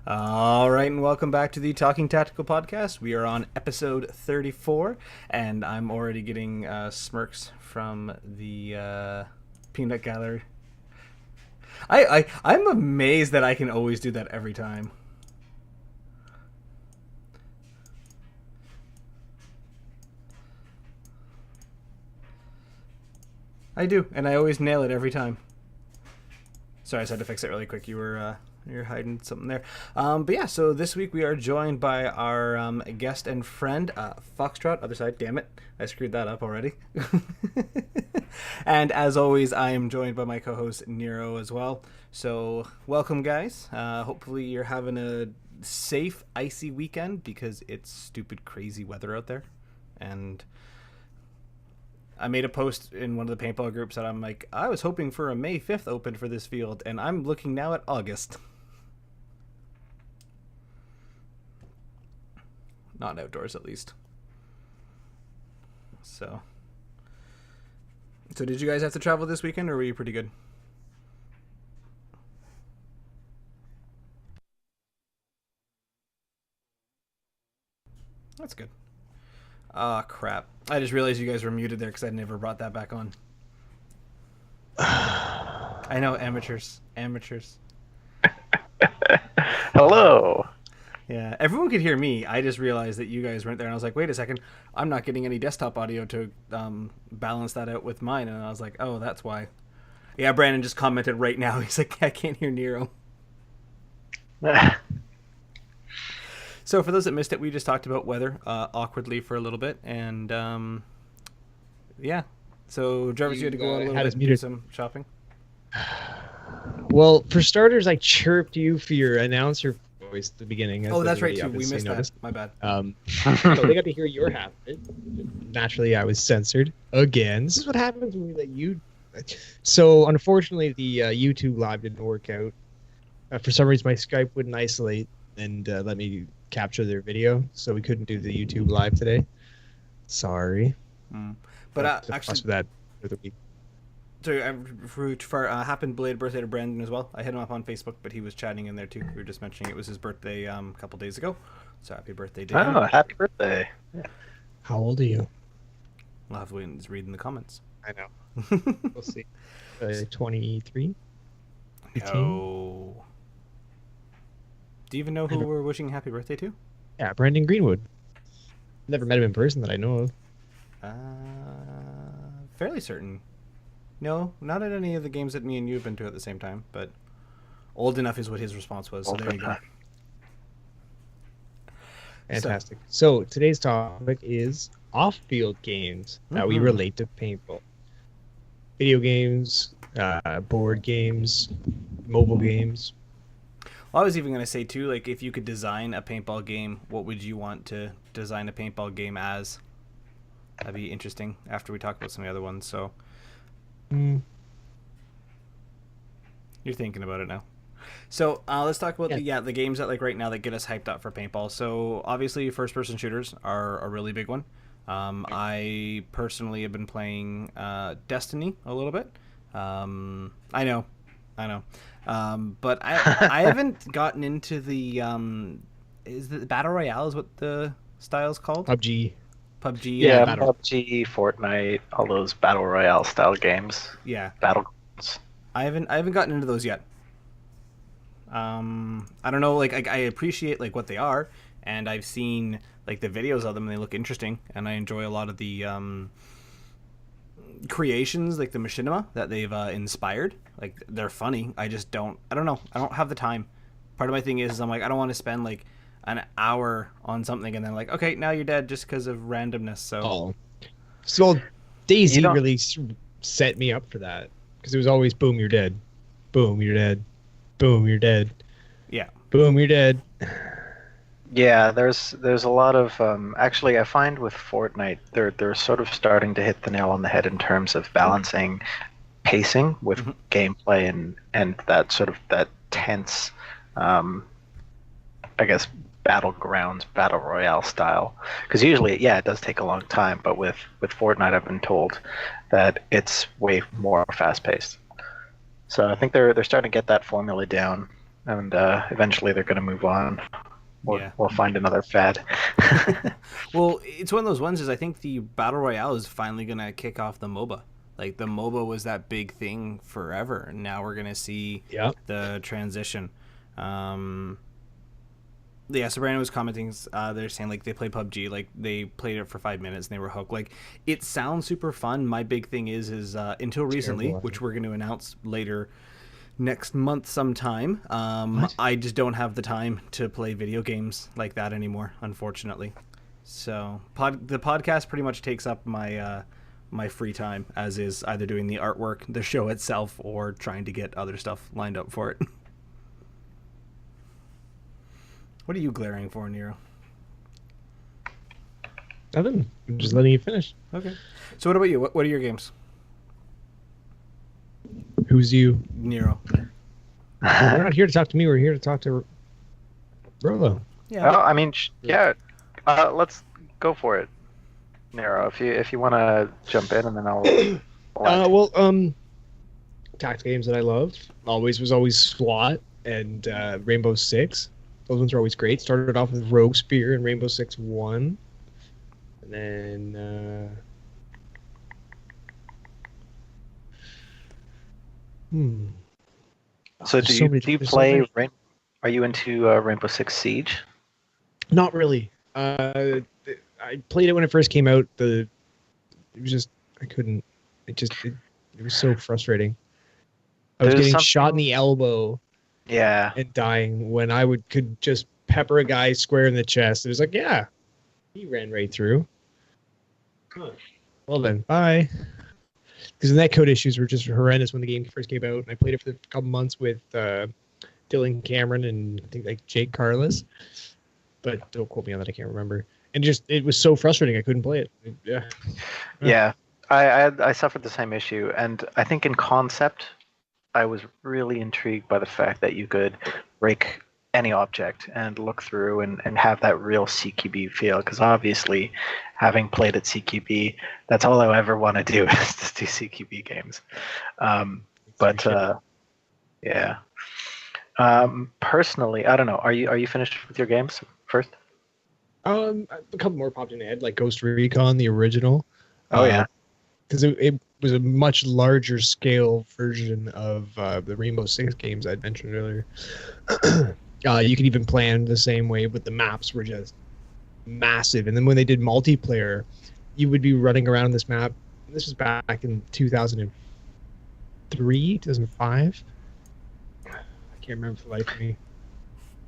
All right, and welcome back to the Talking Tactical Podcast. We are on episode 34, and I'm already getting smirks from the peanut gallery. I'm amazed that I can always do that every time. I do, and I always nail it every time. Sorry, I just had to fix it really quick. You're hiding something there. But yeah, so this week we are joined by our guest and friend, Foxtrot. Other side, damn it. I screwed that up already. And as always, I am joined by my co-host, Nero, as well. So welcome, guys. Hopefully you're having a safe, icy weekend because it's stupid, crazy weather out there. And I made a post in one of the paintball groups that I'm like, I was hoping for a May 5th open for this field, and I'm looking now at August. Not outdoors, at least. So did you guys have to travel this weekend, or were you pretty good? That's good. Ah, crap. I just realized you guys were muted there because I never brought that back on. I know, amateurs. Hello. Yeah, everyone could hear me. I just realized that you guys weren't there, and I was like, wait a second, I'm not getting any desktop audio to balance that out with mine, and I was like, oh, that's why. Yeah, Brandon just commented right now. He's like, I can't hear Nero. So for those that missed it, we just talked about weather awkwardly for a little bit, and yeah. So Jarvis, you had to go out a little bit and do some shopping? Well, for starters, I chirped you for your announcer voice at the beginning. Oh, that's right, too. We missed that. My bad. So they got to hear your half of it. Naturally, I was censored again. This is what happens when we let you... So, unfortunately, the YouTube live didn't work out. For some reason, my Skype wouldn't isolate and let me capture their video, so we couldn't do the YouTube live today. Sorry. But actually... that for the week. So for happened belated birthday to Brandon as well. I hit him up on Facebook, but he was chatting in there too. We were just mentioning it was his birthday a couple days ago. So happy birthday to him. Oh, happy birthday. How old are you? We'll have to wait and read in the comments. I know. We'll see. 23? 18? No. Do you even know who we're wishing happy birthday to? Yeah, Brandon Greenwood. Never met him in person that I know of. Fairly certain. No, not at any of the games that me and you have been to at the same time, but old enough is what his response was, so there you go. Fantastic. So today's topic is off-field games that we relate to paintball. Video games, board games, mobile games. Well, I was even going to say, too, like, if you could design a paintball game, what would you want to design a paintball game as? That'd be interesting after we talk about some of the other ones, so... You're thinking about it now. So let's talk about the games that like right now that get us hyped up for paintball. So obviously first-person shooters are a really big one. I personally have been playing Destiny a little bit. I know. But I haven't gotten into the is the Battle Royale is what the style's called? PUBG. Yeah, PUBG, Fortnite, all those Battle Royale style games. Yeah. Battlegrounds. I haven't gotten into those yet. I don't know, like I appreciate like what they are, and I've seen like the videos of them and they look interesting, and I enjoy a lot of the creations, like the machinima that they've inspired. Like they're funny. I don't know. I don't have the time. Part of my thing is I'm like I don't want to spend like an hour on something and then like, okay, now you're dead just because of randomness. So Daisy really set me up for that because it was always boom, you're dead, boom, you're dead, boom, you're dead, yeah, boom, you're dead. Yeah, there's a lot of actually I find with Fortnite they're sort of starting to hit the nail on the head in terms of balancing pacing with gameplay and that sort of that tense I guess battlegrounds battle royale style, because usually it does take a long time, but with Fortnite I've been told that it's way more fast paced, so I think they're starting to get that formula down, and eventually they're going to move on. Yeah. We'll find another fad. Well, it's one of those ones. Is I think the battle royale is finally gonna kick off the MOBA. Like the MOBA was that big thing forever, and now we're gonna see the transition. Yeah, so Brandon was commenting. They're saying like they play PUBG, like they played it for 5 minutes and they were hooked. Like it sounds super fun. My big thing is until recently, which we're going to announce later next month sometime. I just don't have the time to play video games like that anymore, unfortunately. So the podcast pretty much takes up my my free time, as is either doing the artwork, the show itself, or trying to get other stuff lined up for it. What are you glaring for, Nero? Nothing. I'm just letting you finish. Okay. So what about you? What are your games? Who's you? Nero. We're not here to talk to me. We're here to talk to Rolo. Yeah. Oh, I mean, yeah. Let's go for it, Nero. If you want to jump in, and then I'll. Tactical games that I loved was always SWAT and Rainbow Six. Those ones are always great. Started off with Rogue Spear and Rainbow Six 1. And then... So do you play... Are you into Rainbow Six Siege? Not really. I played it when it first came out. It was just... I couldn't... It was so frustrating. I was getting shot in the elbow... Yeah. And dying when I could just pepper a guy square in the chest. It was like, yeah, he ran right through. Huh. Well then, bye. Because the netcode issues were just horrendous when the game first came out, and I played it for a couple months with Dylan Cameron and I think like Jake Carlos. But don't quote me on that, I can't remember. And it was so frustrating, I couldn't play it. Yeah. I suffered the same issue, and I think in concept, I was really intrigued by the fact that you could break any object and look through and have that real CQB feel. Because obviously, having played at CQB, that's all I ever want to do is to do CQB games. Yeah. Personally, I don't know. Are you finished with your games first? A couple more popped in my head, like Ghost Recon, the original. Oh yeah. Because it was a much larger scale version of the Rainbow Six games I'd mentioned earlier. You could even plan the same way, but the maps were just massive. And then when they did multiplayer, you would be running around this map. This was back in 2003, 2005. I can't remember for the life of me.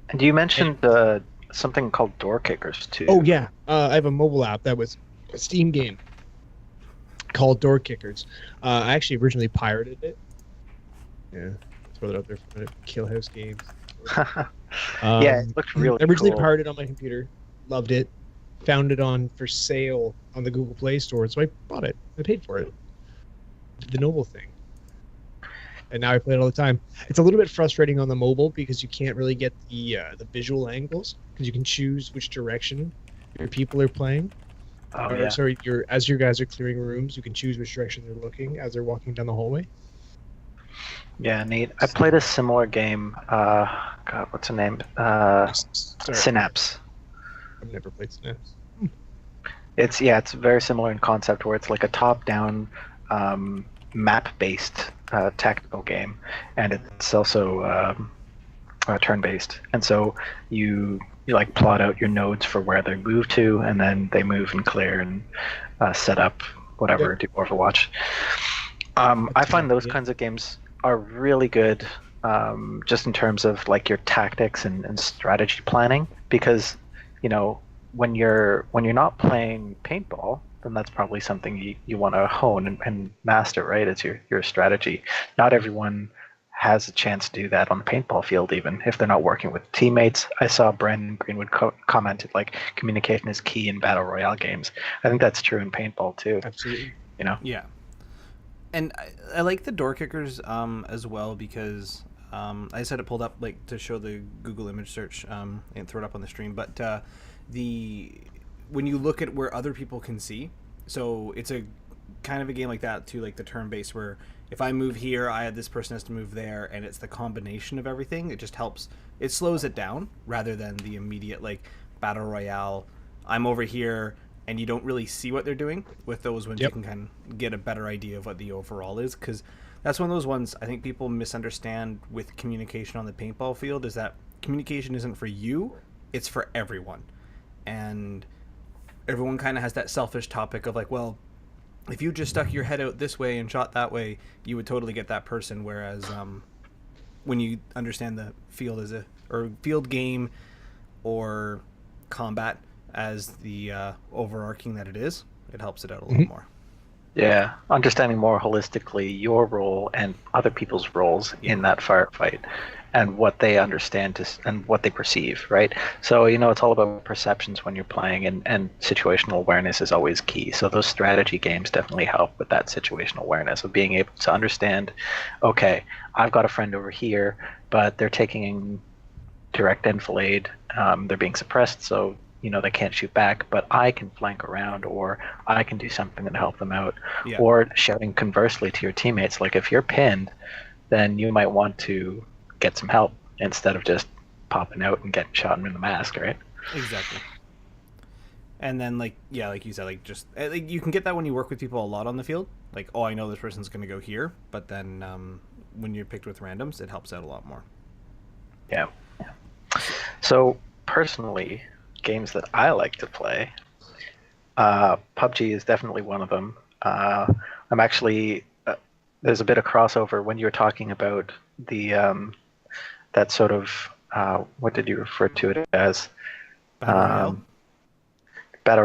And you mentioned something called Door Kickers too. Oh yeah, I have a mobile app that was a Steam game called Door Kickers. I actually originally pirated it. Yeah, throw that out there for a minute. Kill House Games. Yeah, it looked really originally cool. pirated on my computer. Loved it. Found it for sale on the Google Play Store, so I bought it. I paid for it. Did the noble thing. And now I play it all the time. It's a little bit frustrating on the mobile because you can't really get the visual angles because you can choose which direction your people are playing. Sorry, as your guys are clearing rooms, you can choose which direction they're looking as they're walking down the hallway. Yeah, neat. I played a similar game. God, what's the name? Synapse. I've never played Synapse. It's very similar in concept, where it's like a top-down, map-based tactical game, and it's also turn-based. And so you like plot out your nodes for where they move to, and then they move and clear and set up whatever, do Overwatch. I find those kinds of games are really good, just in terms of like your tactics and strategy planning, because when you're not playing paintball, then that's probably something you want to hone and master, right? It's your strategy. Not everyone has a chance to do that on the paintball field, even if they're not working with teammates. I saw Brandon Greenwood commented like communication is key in battle royale games. I think that's true in paintball too. Absolutely. Yeah. And I like the Door Kickers as well because I just had it pulled up like to show the Google image search and throw it up on the stream. But when you look at where other people can see, so it's kind of a game like that too, like the turn-based, where if I move here, this person has to move there, and it's the combination of everything. It just helps. It slows it down rather than the immediate like battle royale. I'm over here, and you don't really see what they're doing. With those ones, you can kind of get a better idea of what the overall is, because that's one of those ones I think people misunderstand with communication on the paintball field, is that communication isn't for you, it's for everyone. And everyone kind of has that selfish topic of like, well, if you just stuck your head out this way and shot that way, you would totally get that person. Whereas when you understand the field or field game or combat as the overarching that it is, it helps it out a little more. Yeah, understanding more holistically your role and other people's roles in that firefight, and what they understand and what they perceive, right? So, it's all about perceptions when you're playing, and situational awareness is always key. So those strategy games definitely help with that situational awareness of being able to understand, okay, I've got a friend over here, but they're taking direct enfilade, they're being suppressed, so they can't shoot back, but I can flank around, or I can do something to help them out. Or shouting conversely to your teammates, like if you're pinned, then you might want to get some help instead of just popping out and getting shot in the mask, right? Exactly. And then like you said, like just like you can get that when you work with people a lot on the field. Like, oh, I know this person's going to go here, but then when you're picked with randoms, it helps out a lot more. Yeah. So personally, games that I like to play, PUBG is definitely one of them. I'm actually there's a bit of crossover when you're talking about the that sort of what did you refer to it as? Battle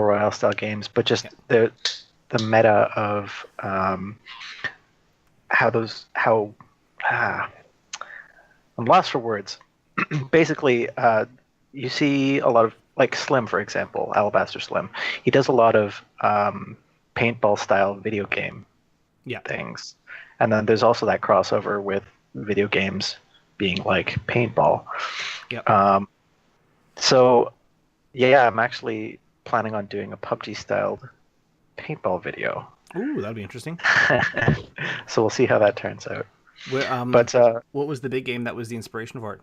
Royale style games, but just the meta of how I'm lost for words. Basically, you see a lot of, like Slim, for example, Alabaster Slim. He does a lot of paintball style video game things, and then there's also that crossover with video games being like paintball. So yeah, I'm actually planning on doing a PUBG styled paintball video. Ooh, that'd be interesting. So we'll see how that turns out. But what was the big game that was the inspiration for it?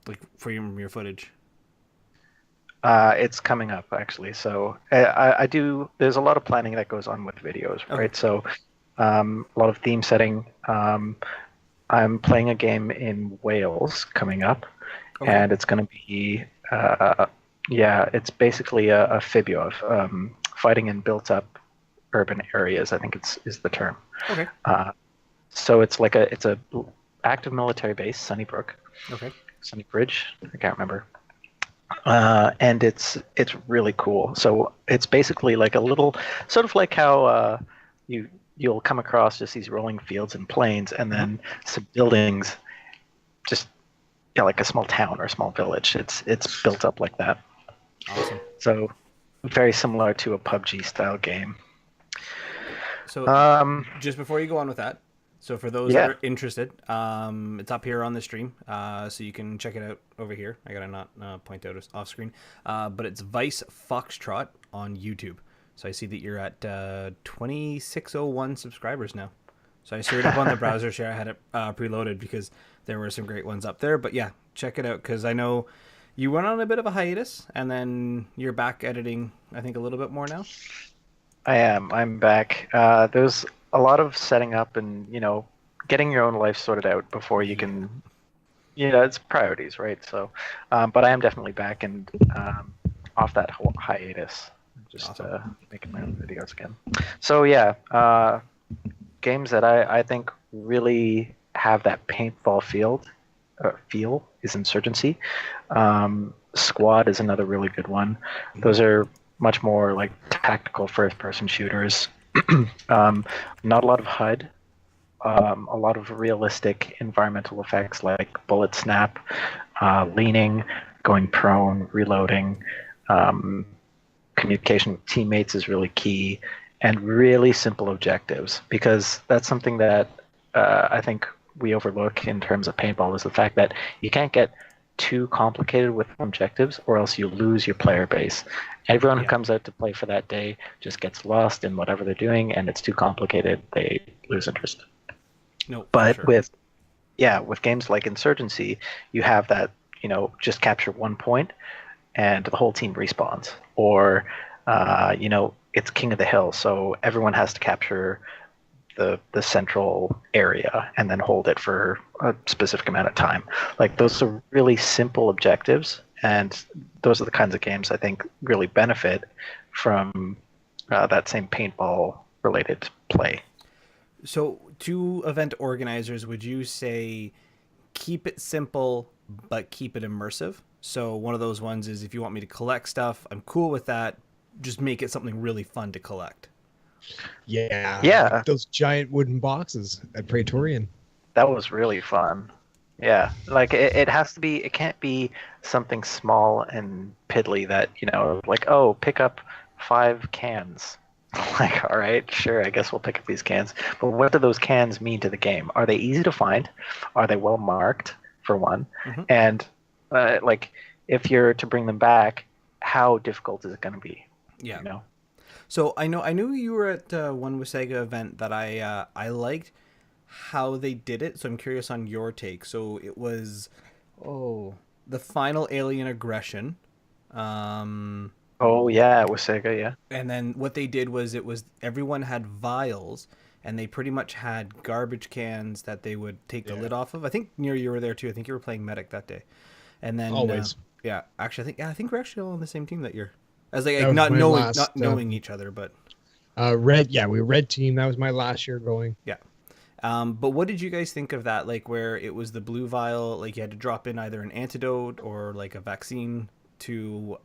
Like for your footage? It's coming up actually. So I do. There's a lot of planning that goes on with videos, right? So a lot of theme setting. I'm playing a game in Wales coming up, and it's going to be it's basically a fibio of fighting in built-up urban areas. I think is the term. Okay. So it's like it's a active military base, Sunnybrook. Okay. Sunnybridge, I can't remember. And it's really cool. So it's basically like a little, sort of like how you'll come across just these rolling fields and plains, and then some buildings, just like a small town or a small village. It's built up like that. Awesome. So very similar to a PUBG style game. So just before you go on with that, so for those that are interested, it's up here on the stream, so you can check it out over here. I gotta not point out off screen, but it's Vice Foxtrot on YouTube. So I see that you're at 2601 subscribers now. So I searched up on the browser share. I had it preloaded because there were some great ones up there. But yeah, check it out, because I know you went on a bit of a hiatus, and then you're back editing, I think, a little bit more now. I am. I'm back. There's a lot of setting up and, getting your own life sorted out before you can, it's priorities, right? So, but I am definitely back and off that whole hiatus, just making my own videos again. So yeah, games that I think really have that paintball feel is Insurgency. Squad is another really good one. Those are much more like tactical first-person shooters. Not a lot of HUD. A lot of realistic environmental effects like bullet snap, leaning, going prone, reloading. Communication with teammates is really key, and really simple objectives, because that's something that I think we overlook in terms of paintball, is the fact that you can't get too complicated with objectives, or else you lose your player base. Everyone who Yeah. comes out to play for that day just gets lost in whatever they're doing, and it's too complicated. They lose interest. No, for But sure. with games like Insurgency, you have that, just capture 1 point and the whole team respawns. Or, it's King of the Hill, so everyone has to capture the central area and then hold it for a specific amount of time. Like, those are really simple objectives, and those are the kinds of games I think really benefit from that same paintball related play. So, to event organizers, would you say keep it simple but keep it immersive? So, one of those ones is if you want me to collect stuff, I'm cool with that. Just make it something really fun to collect. Yeah. Yeah. Like those giant wooden boxes at Praetorian. That was really fun. Yeah, like it has to be. It can't be something small and piddly that, like, oh, pick up 5 cans. Like, all right, sure, I guess we'll pick up these cans. But what do those cans mean to the game? Are they easy to find? Are they well marked, for one? Mm-hmm. And like, if you're to bring them back, how difficult is it going to be? Yeah. You know? So I knew you were at one Wasega event that I liked how they did it. So I'm curious on your take. So it was the final alien aggression. Oh yeah, it was Sega. Yeah. And then what they did was everyone had vials, and they pretty much had garbage cans that they would take the lid off of. I think Nero, you were there too. I think you were playing medic that day. And then Always. yeah, actually I think we're actually all on the same team that year. As like That was not my knowing last, not knowing each other, but red. Yeah, we were red team. That was my last year going. yeah. But what did you guys think of that? Like where it was the blue vial, like you had to drop in either an antidote or like a vaccine to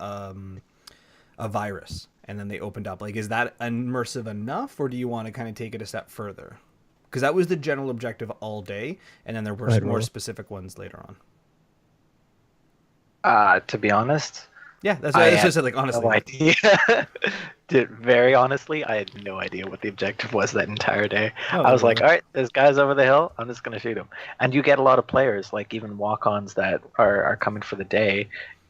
a virus, and then they opened up. Like, is that immersive enough, or do you want to kind of take it a step further? Because that was the general objective all day, and then there were more specific ones later on. To be honest, Yeah, that's what I just said. Like, honestly, no idea. Very honestly, I had no idea what the objective was that entire day. I was like, all right, there's guys over the hill. I'm just going to shoot them. And you get a lot of players, like even walk-ons that are coming for the day,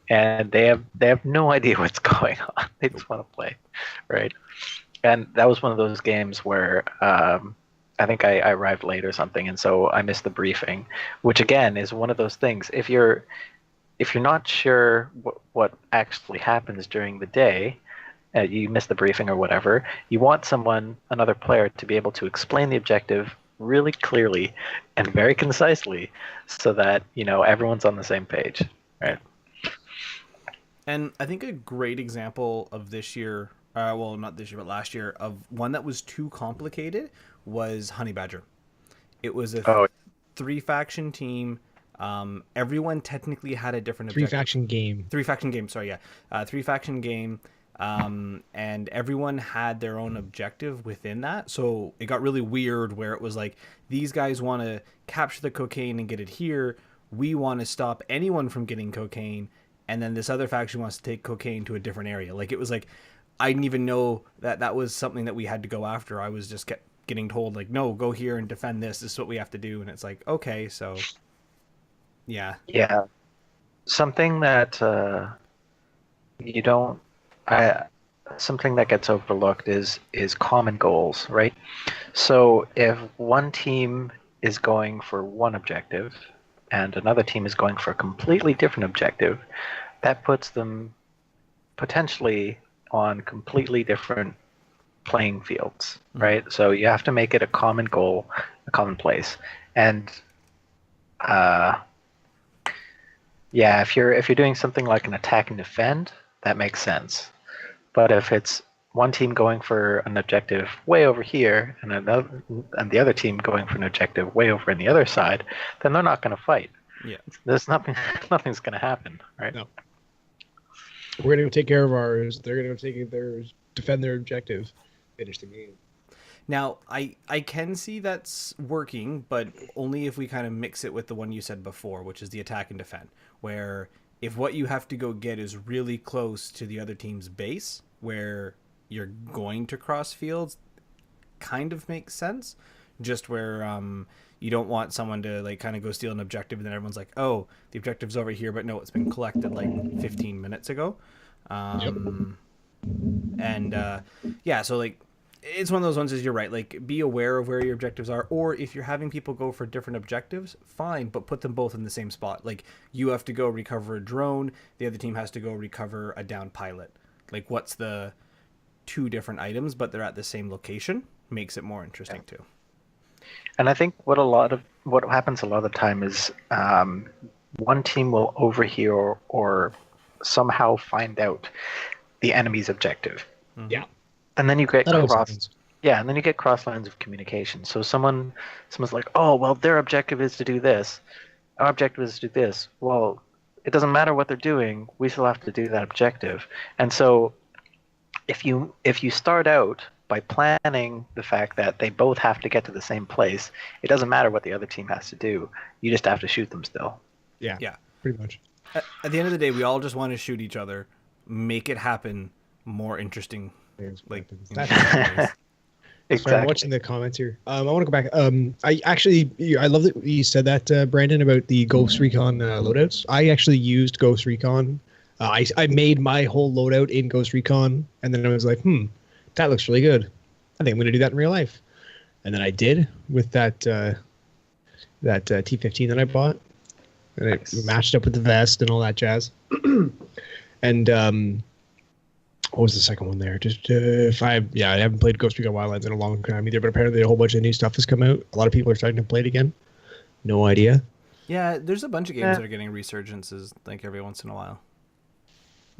and they have no idea what's going on. They just want to play, right? And that was one of those games where I think I arrived late or something, and so I missed the briefing, which again is one of those things. If you're not sure what actually happens during the day, you miss the briefing or whatever, you want another player, to be able to explain the objective really clearly and very concisely so that, everyone's on the same page, right? And I think a great example of this year, well, not this year, but last year, of one that was too complicated was Honey Badger. It was a 3-faction team. Everyone technically had a different objective. 3-faction game. 3-faction game, sorry, yeah. 3-faction game. And everyone had their own objective within that. So it got really weird where it was like, these guys want to capture the cocaine and get it here. We want to stop anyone from getting cocaine. And then this other faction wants to take cocaine to a different area. Like, it was like, I didn't even know that was something that we had to go after. I was just kept getting told, like, no, go here and defend this. This is what we have to do. And it's like, okay, so yeah. Yeah. Something that something that gets overlooked is common goals, right? So if one team is going for one objective and another team is going for a completely different objective, that puts them potentially on completely different playing fields, right? So you have to make it a common goal, a common place. And if you're doing something like an attack and defend, that makes sense. But if it's one team going for an objective way over here and the other team going for an objective way over on the other side, then they're not going to fight. Yeah. There's nothing's going to happen, right? No. We're going to take care of ours. They're going to take theirs, defend their objective, finish the game. Now, I can see that's working, but only if we kind of mix it with the one you said before, which is the attack and defend, where if what you have to go get is really close to the other team's base, where you're going to cross fields, kind of makes sense. just where you don't want someone to like kind of go steal an objective and then everyone's like, oh, the objective's over here, but no, it's been collected like 15 minutes ago. And yeah, so like it's one of those ones is you're right, like be aware of where your objectives are, or if you're having people go for different objectives, fine, but put them both in the same spot. Like you have to go recover a drone, the other team has to go recover a downed pilot. Like what's the two different items, but they're at the same location, makes it more interesting too. And I think what happens a lot of the time is one team will overhear or somehow find out the enemy's objective. Yeah. And then you get That always cross. happens. Yeah, and then you get cross lines of communication. So someone's like, "Oh, well, their objective is to do this. Our objective is to do this." Well, it doesn't matter what they're doing. We still have to do that objective. And so, if you start out by planning the fact that they both have to get to the same place, it doesn't matter what the other team has to do. You just have to shoot them still. Yeah. Yeah. Pretty much. At the end of the day, we all just want to shoot each other, make it happen more interesting. Like Sorry, Exactly. I'm watching the comments here. I want to go back. I love that you said that, Brandon, about the Ghost Recon loadouts. I actually used Ghost Recon. I made my whole loadout in Ghost Recon, and then I was like, that looks really good. I think I'm going to do that in real life. And then I did with that T-15 that I bought, and it matched up with the vest and all that jazz. And what was the second one there? I haven't played Ghost Recon Wildlands in a long time either, but apparently a whole bunch of new stuff has come out. A lot of people are starting to play it again. No idea. Yeah, there's a bunch of games that are getting resurgences like every once in a while.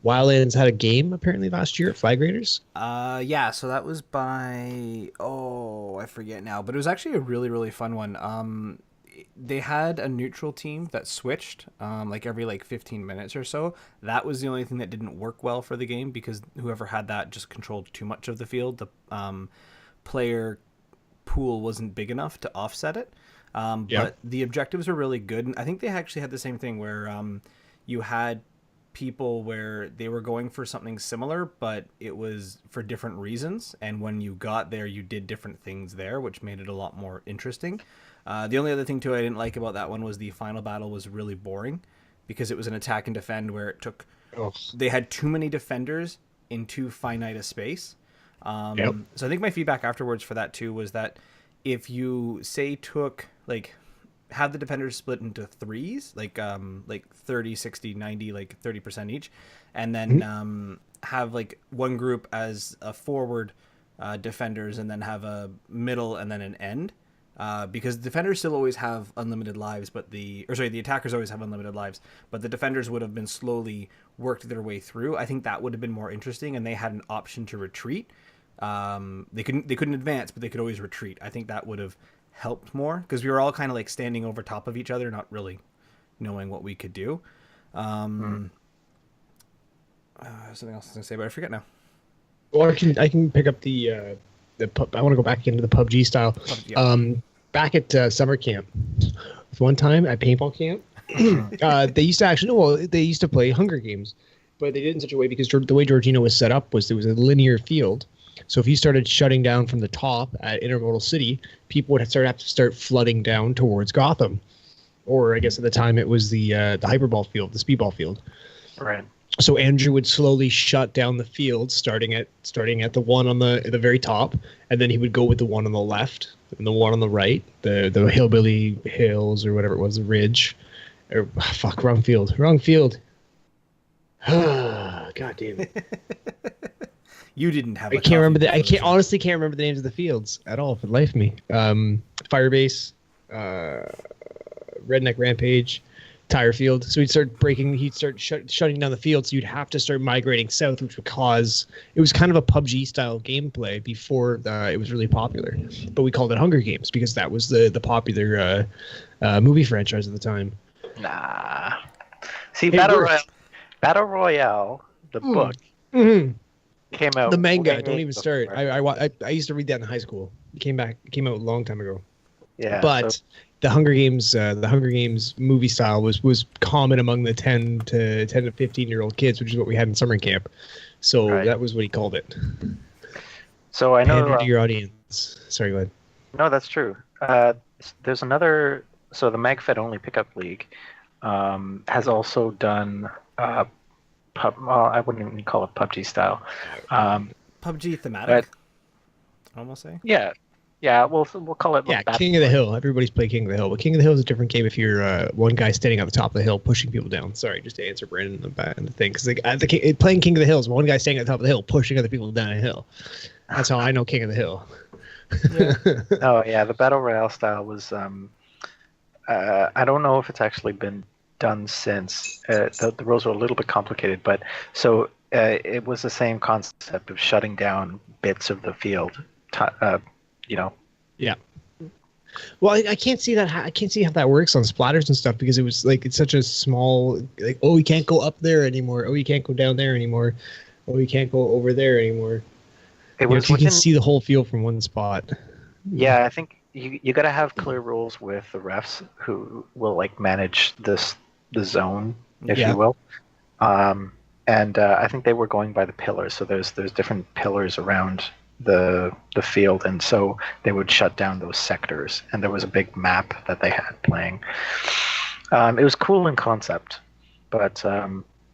Wildlands had a game apparently last year at Flag Raiders. Yeah, so that was by I forget now, but it was actually a really, really fun one. They had a neutral team that switched like every 15 minutes or so. That was the only thing that didn't work well for the game because whoever had that just controlled too much of the field. The player pool wasn't big enough to offset it. But the objectives were really good. And I think they actually had the same thing where you had people where they were going for something similar, but it was for different reasons. And when you got there, you did different things there, which made it a lot more interesting. The only other thing too I didn't like about that one was the final battle was really boring because it was an attack and defend where it took. They had too many defenders in too finite a space. So I think my feedback afterwards for that too was that if you say took have the defenders split into threes, like 30, 60, 90, 30% each, and then have one group as a forward defenders and then have a middle and then an end. Because defenders still always have unlimited lives, but the attackers always have unlimited lives, but the defenders would have been slowly worked their way through. I think that would have been more interesting, and they had an option to retreat. They couldn't advance, but they could always retreat. I think that would have helped more because we were all kind of standing over top of each other, not really knowing what we could do. Something else I was gonna say, but I forget now. Or I can pick up the I want to go back into the PUBG style. Back at summer camp, one time at paintball camp, they used to play Hunger Games, but they did it in such a way because the way Georgina was set up was there was a linear field. So if you started shutting down from the top at Intermodal City, people would have to start flooding down towards Gotham, or I guess at the time it was the hyperball field, the speedball field. Right. So Andrew would slowly shut down the field, starting at the one on the very top, and then he would go with the one on the left and the one on the right, the hillbilly hills or whatever it was, the ridge, or wrong field. God damn it! You didn't have. I honestly can't remember the names of the fields at all for the life of me. Firebase, Redneck Rampage, Tire Field. So he'd start shutting down the field. So you'd have to start migrating south, which would cause. It was kind of a PUBG style gameplay before it was really popular. But we called it Hunger Games because that was the popular movie franchise at the time. Nah. See, Battle Royale, the book. Mm-hmm. Came out. The manga. Don't even start. I used to read that in high school. It came out a long time ago. Yeah. But the Hunger Games movie style was common among the 10 to 15-year-old kids, which is what we had in summer camp. So that was what he called it. So I know to your audience. Sorry, go ahead. No, that's true. there's another. So the MagFed only pickup league has also done well, I wouldn't even call it PUBG style. PUBG thematic. But I'd almost say. yeah, yeah, we'll call it. Yeah, King of the Hill. Everybody's played King of the Hill, but King of the Hill is a different game if you're one guy standing on the top of the hill pushing people down. Sorry, just to answer Brandon in the thing, because playing King of the Hill is one guy standing at the top of the hill pushing other people down a hill. That's how I know King of the Hill. Yeah. Oh yeah, the battle royale style was. I don't know if it's actually been done since. The rules were a little bit complicated, but so it was the same concept of shutting down bits of the field. You know. Yeah. Well, I can't see that. I can't see how that works on splatters and stuff because it was like it's such a small. Like, oh, you can't go up there anymore. Oh, you can't go down there anymore. Oh, you can't go over there anymore. It was you can see the whole field from one spot. Yeah, I think you got to have clear rules with the refs who will like manage the zone, if you will. And I think they were going by the pillars. So there's different pillars around the field, and so they would shut down those sectors. And there was a big map that they had playing. It was cool in concept, but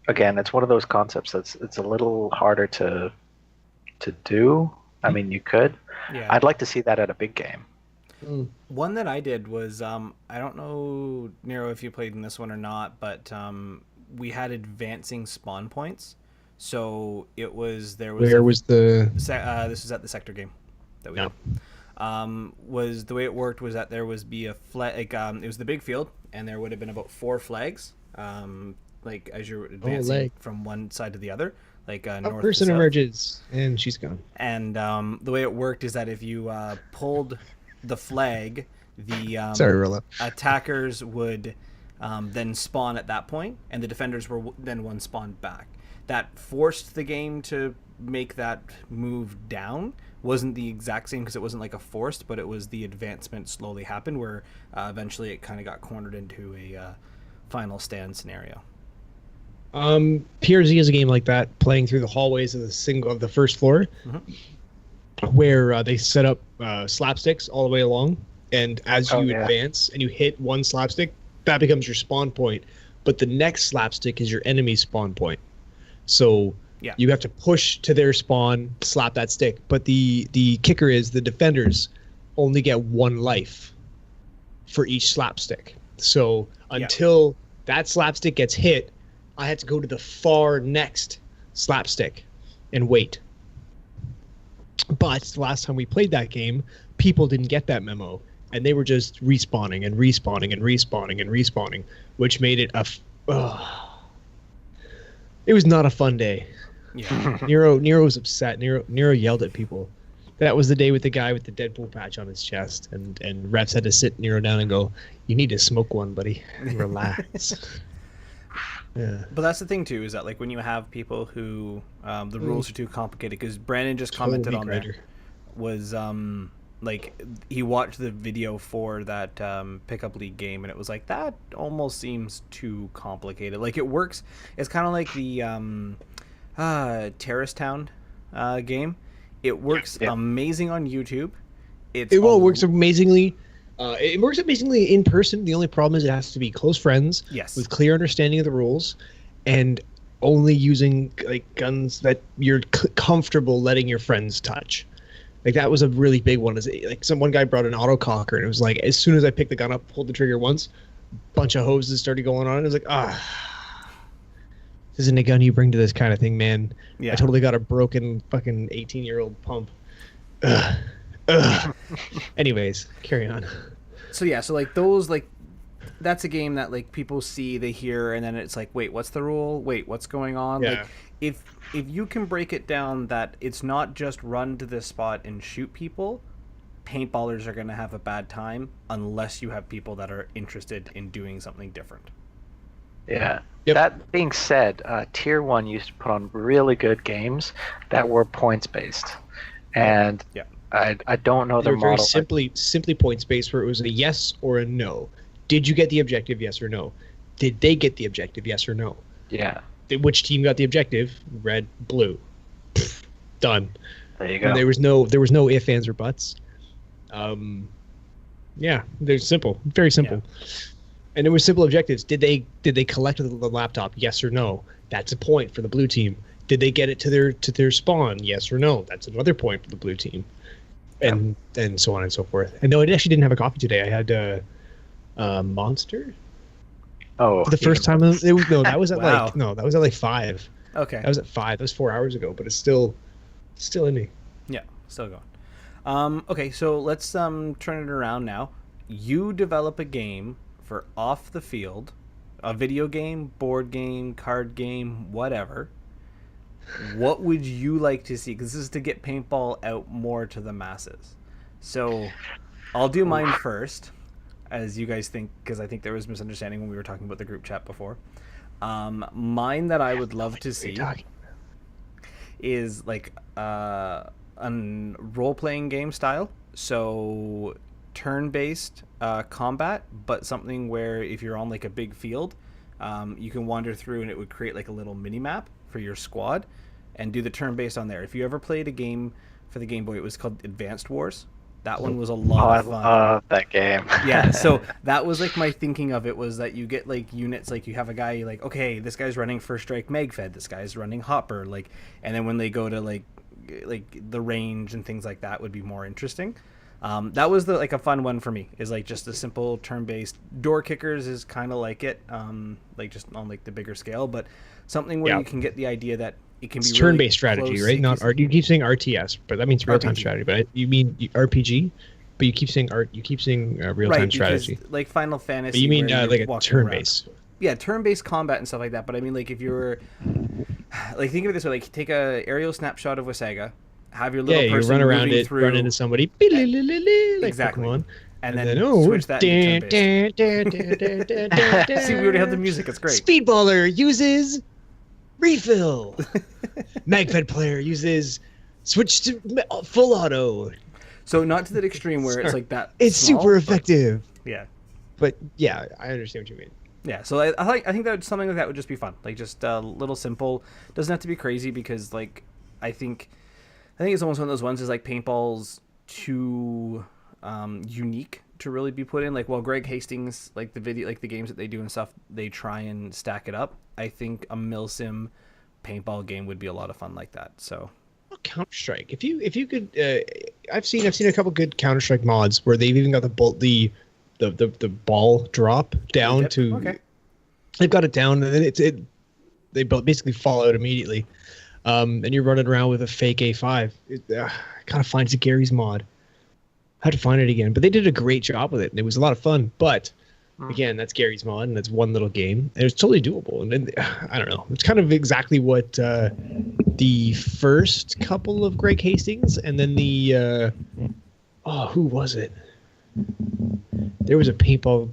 again, it's one of those concepts that's it's a little harder to do. I mean, you could. Yeah. I'd like to see that at a big game. One that I did was I don't know, Nero, if you played in this one or not, but we had advancing spawn points. So it was Where was the? This was at the sector game that we did. Was the way it worked was that there was be a flag. Like, it was the big field, and there would have been about 4 flags. Like as you're advancing from one side to the other. Like north A person to south. emerges and she's gone. And the way it worked is that if you pulled the flag, the Sorry, attackers would then spawn at that point, and the defenders were then one spawned back. That forced the game to make that move down. Wasn't the exact same because it wasn't like a forced, but it was the advancement slowly happened where eventually it kind of got cornered into a final stand scenario. PRZ is a game like that, playing through the hallways of the first floor, where they set up slapsticks all the way along, and as you advance and you hit one slapstick, that becomes your spawn point, but the next slapstick is your enemy's spawn point. So you have to push to their spawn, slap that stick, but the kicker is the defenders only get 1 life for each slapstick. So until that slapstick gets hit, I had to go to the far next slapstick and wait. But the last time we played that game, people didn't get that memo, and they were just respawning and respawning and respawning and respawning, which made it it was not a fun day. Yeah. Nero was upset. Nero yelled at people. That was the day with the guy with the Deadpool patch on his chest, and refs had to sit Nero down and go, "You need to smoke one, buddy. Relax." Yeah. But that's the thing too, is that like when you have people who the rules are too complicated, because Brandon just commented on that, was like he watched the video for that pickup league game, and it was like that almost seems too complicated. Like it works. It's kind of like the Terrace Town game. It works amazing on YouTube. It works amazingly. It works amazingly in person. The only problem is it has to be close friends with clear understanding of the rules, and only using like guns that you're comfortable letting your friends touch. Like that was a really big one. Is like one guy brought an autococker, and it was like as soon as I picked the gun up, pulled the trigger once, bunch of hoses started going on. And it was like this isn't a gun you bring to this kind of thing, man. I totally got a broken fucking 18-year-old pump. Anyways, carry on. So so like those, like that's a game that like people see, they hear, and then it's like, wait, what's the rule? Wait, what's going on? Like if you can break it down that it's not just run to this spot and shoot people, paintballers are going to have a bad time unless you have people that are interested in doing something different. Yeah. That being said, Tier 1 used to put on really good games that were points based, and I don't know the model. Very simply points based, where it was a yes or a no. Did you get the objective? Yes or no. Did they get the objective? Yes or no. Yeah. Which team got the objective? Red, blue. Done. There you go. And there was no ifs, ands, or buts. Yeah, they're simple, very simple. Yeah. And there were simple objectives. Did they collect the laptop? Yes or no? That's a point for the blue team. Did they get it to their spawn? Yes or no? That's another point for the blue team. And so on and so forth. And no, I actually didn't have a coffee today. I had Monster. Oh, for the first time. That was at wow. that was at like 5. Okay. That was at 5. That was 4 hours ago, but it's still in me. Yeah, still going. Okay, so let's turn it around now. You develop a game for off the field, a video game, board game, card game, whatever. What would you like to see? Because this is to get paintball out more to the masses. So I'll do mine first, as you guys think, because I think there was misunderstanding when we were talking about the group chat before. Mine that I would love to see is like a role-playing game style. So turn-based combat, but something where if you're on like a big field, you can wander through and it would create like a little mini-map for your squad and do the turn-based on there. If you ever played a game for the Game Boy, it was called Advanced Wars. That one was a lot of fun. I love that game. Yeah, so that was like my thinking of it, was that you get like units, like you have a guy like, okay, this guy's running First Strike Magfed, this guy's running Hopper, like, and then when they go to like the range and things like that would be more interesting. That was a fun one for me, is like just a simple turn-based. Door Kickers is kind of like it, like just on like the bigger scale, but something where you can get the idea that it can be really turn-based strategy, right? Not art. You keep saying RTS, but that means real-time strategy. But you mean RPG? But you keep saying real-time strategy, like Final Fantasy. But you mean like a turn-based? Yeah, turn-based combat and stuff like that. But I mean, like if you're like, think of it this way: like take a aerial snapshot of Wasaga, have your little person you run around it, through, run into somebody, exactly, Pokemon, and then switch that into turn-based. See, we already have the music. It's great. Speedballer uses refill. Magfed player uses switch to full auto. So not to that extreme where it's like that. It's small, super effective. Yeah. But yeah, I understand what you mean. Yeah, so I think that something like that would just be fun. Like just a little simple. Doesn't have to be crazy, because like I think it's almost one of those ones is like paintball's too unique to really be put in. Like, while Greg Hastings, like the games that they do and stuff, they try and stack it up. I think a milsim paintball game would be a lot of fun like that. So Counter-Strike. If you could, I've seen a couple good Counter-Strike mods where they've even got the ball drop down to. Okay. They've got it down, and then they basically fall out immediately. And you're running around with a fake A5. Gotta find Gary's mod. I had to find it again, but they did a great job with it, and it was a lot of fun. But again, that's Gary's mod, and that's one little game, and it's totally doable. And then, I don't know, it's kind of exactly what the first couple of Greg Hastings, and then the who was it? There was a paintball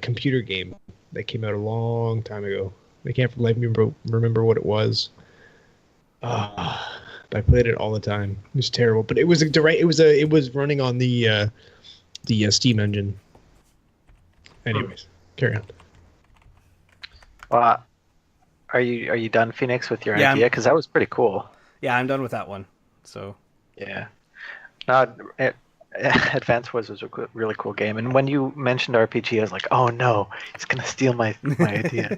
computer game that came out a long time ago. I can't for the life of me remember what it was. But I played it all the time. It was terrible, but it was it was running on the Steam engine. Anyways, carry on. Well, are you done, Phoenix, with your idea? Because that was pretty cool. Yeah, I'm done with that one. So yeah, Advance Wars was a really cool game, and when you mentioned RPG, I was like, oh no, he's gonna steal my idea.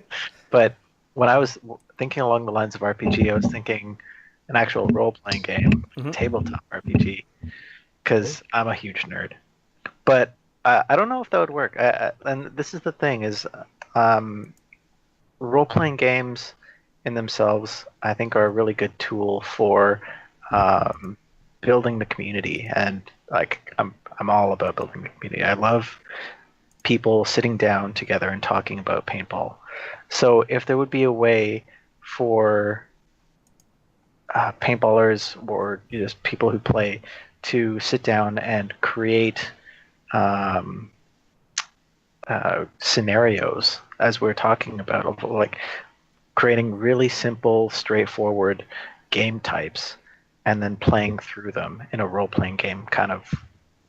But when I was thinking along the lines of RPG, I was thinking an actual role-playing game, tabletop RPG, because I'm a huge nerd. But I don't know if that would work. And this is the thing, is role-playing games in themselves, I think, are a really good tool for building the community. And like, I'm all about building the community. I love people sitting down together and talking about paintball. So if there would be a way for paintballers or just people who play to sit down and create scenarios, as we're talking about, like creating really simple, straightforward game types and then playing through them in a role-playing game kind of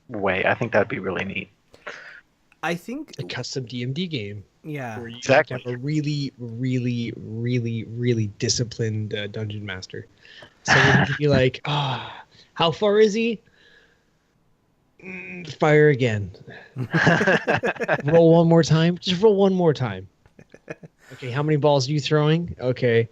way, I think that'd be really neat. I think a custom DMD game. Yeah, where you exactly. have a really, really, really, really disciplined dungeon master. So you could be like, how far is he? Fire again. Roll one more time. Just roll one more time. Okay, how many balls are you throwing? Okay.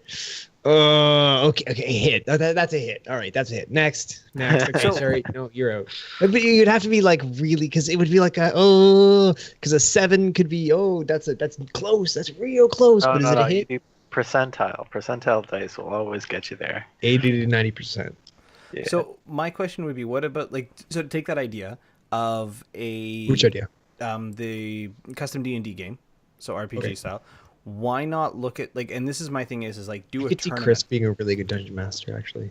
Okay, hit. That's a hit. All right, that's a hit. Next. Okay, So- sorry. No, you're out. But you'd have to be like really, because it would be like because a 7 could be, that's close. That's real close. No, But is no, it no. a hit? You do percentile. Percentile dice will always get you there. 80 to 90%. Yeah. So my question would be, what about so take that idea of Which idea? the custom D&D game, so RPG Okay. style. Why not look at and this is my thing is do I a could see tournament. Chris being a really good dungeon master, actually.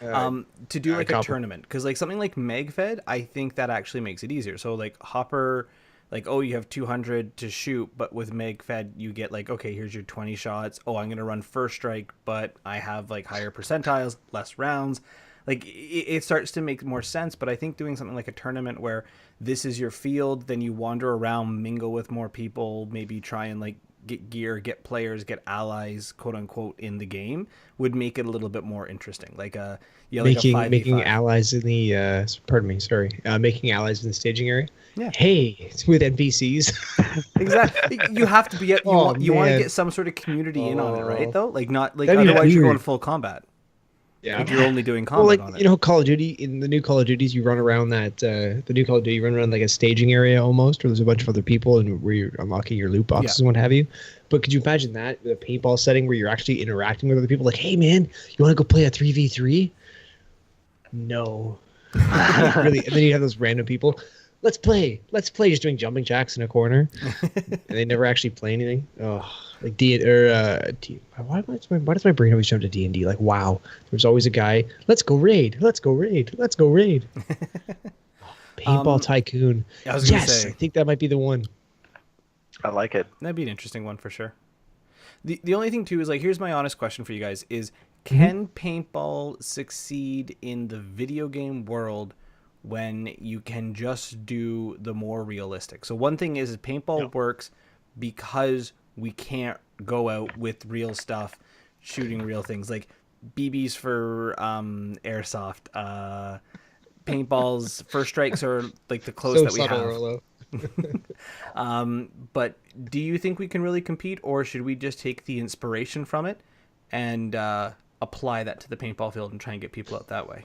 To do a copy. tournament, because something like MegFed, I think that actually makes it easier. So Hopper, you have 200 to shoot, but with MegFed you get okay, here's your 20 shots. Oh, I'm gonna run first strike, but I have higher percentiles, less rounds. It starts to make more sense. But I think doing something like a tournament where this is your field, then you wander around, mingle with more people, maybe try and get gear, get players, get allies, quote unquote, in the game, would make it a little bit more interesting. Like a 5v5. Making allies in the making allies in the staging area. Yeah. Hey, it's with NPCs. Exactly. You have to be. You Oh, want to man. get some sort of community in on it, right? Though, not That'd be otherwise you're weird. going full combat. Yeah. You're only doing combat on it. Call of Duty, in the new Call of Duties, you run around the new Call of Duty, you run around like a staging area almost, where there's a bunch of other people and where you're unlocking your loot boxes and what have you. But could you imagine that, the paintball setting where you're actually interacting with other people? Like, hey man, you want to go play a 3v3? No. Really? And then you have those random people. Let's play, just doing jumping jacks in a corner. And they never actually play anything. Oh, like why does my brain always jump to D&D? Like, wow, there's always a guy. Let's go raid. Paintball Tycoon. I was gonna Yes, say I think that might be the one. I like it. that'd be an interesting one for sure. The only thing too is here's my honest question for you guys: is can paintball succeed in the video game world when you can just do the more realistic? So one thing is paintball works because we can't go out with real stuff, shooting real things like BBs for airsoft. Paintballs, first strikes are the close that we have. Rolo. But do you think we can really compete, or should we just take the inspiration from it and apply that to the paintball field and try and get people out that way?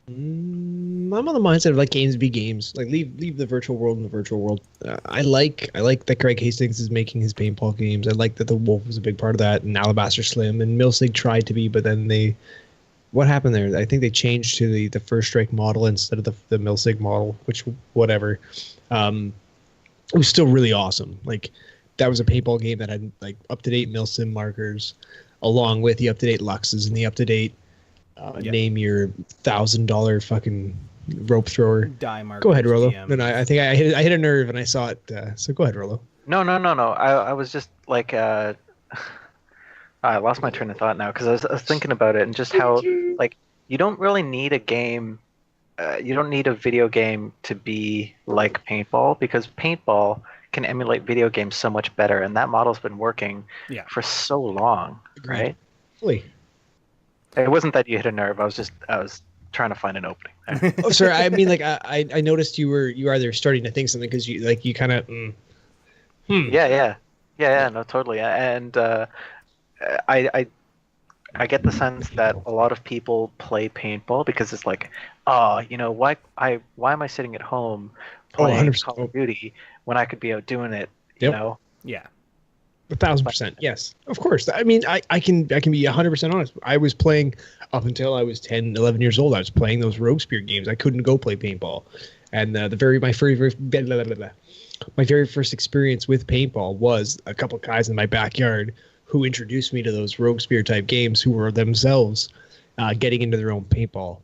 I'm on the mindset of games be games. Leave the virtual world in the virtual world. I like that Craig Hastings is making his paintball games. I like that the Wolf was a big part of that, and Alabaster Slim and Milsig tried to be, but then what happened there? I think they changed to the First Strike model instead of the Milsig model, which whatever. It was still really awesome. That was a paintball game that had up to date Milsim markers, along with the up to date Luxes and the up to date. Name your $1,000 fucking rope thrower. Die markers. Go ahead, Rolo. DM. No, I think I hit a nerve and I saw it. So go ahead, Rolo. No. I was just I lost my train of thought now because I was thinking about it and just how you don't really need a game. You don't need a video game to be like paintball, because paintball can emulate video games so much better, and that model's been working for so long, right? Fully. It wasn't that you hit a nerve. I was trying to find an opening there. Oh, sorry. I mean, I noticed you were either starting to think something because you kind of. Yeah. No, totally. And I get the sense that a lot of people play paintball because it's why am I sitting at home playing 100%. Call of Duty when I could be out doing it? Yep. You know. Yeah. 1,000%. Yes, of course. I mean, I can be 100% honest. I was playing up until I was 10, 11 years old. I was playing those Robespierre games. I couldn't go play paintball. And my very first experience with paintball was a couple guys in my backyard who introduced me to those Robespierre type games, who were themselves getting into their own paintball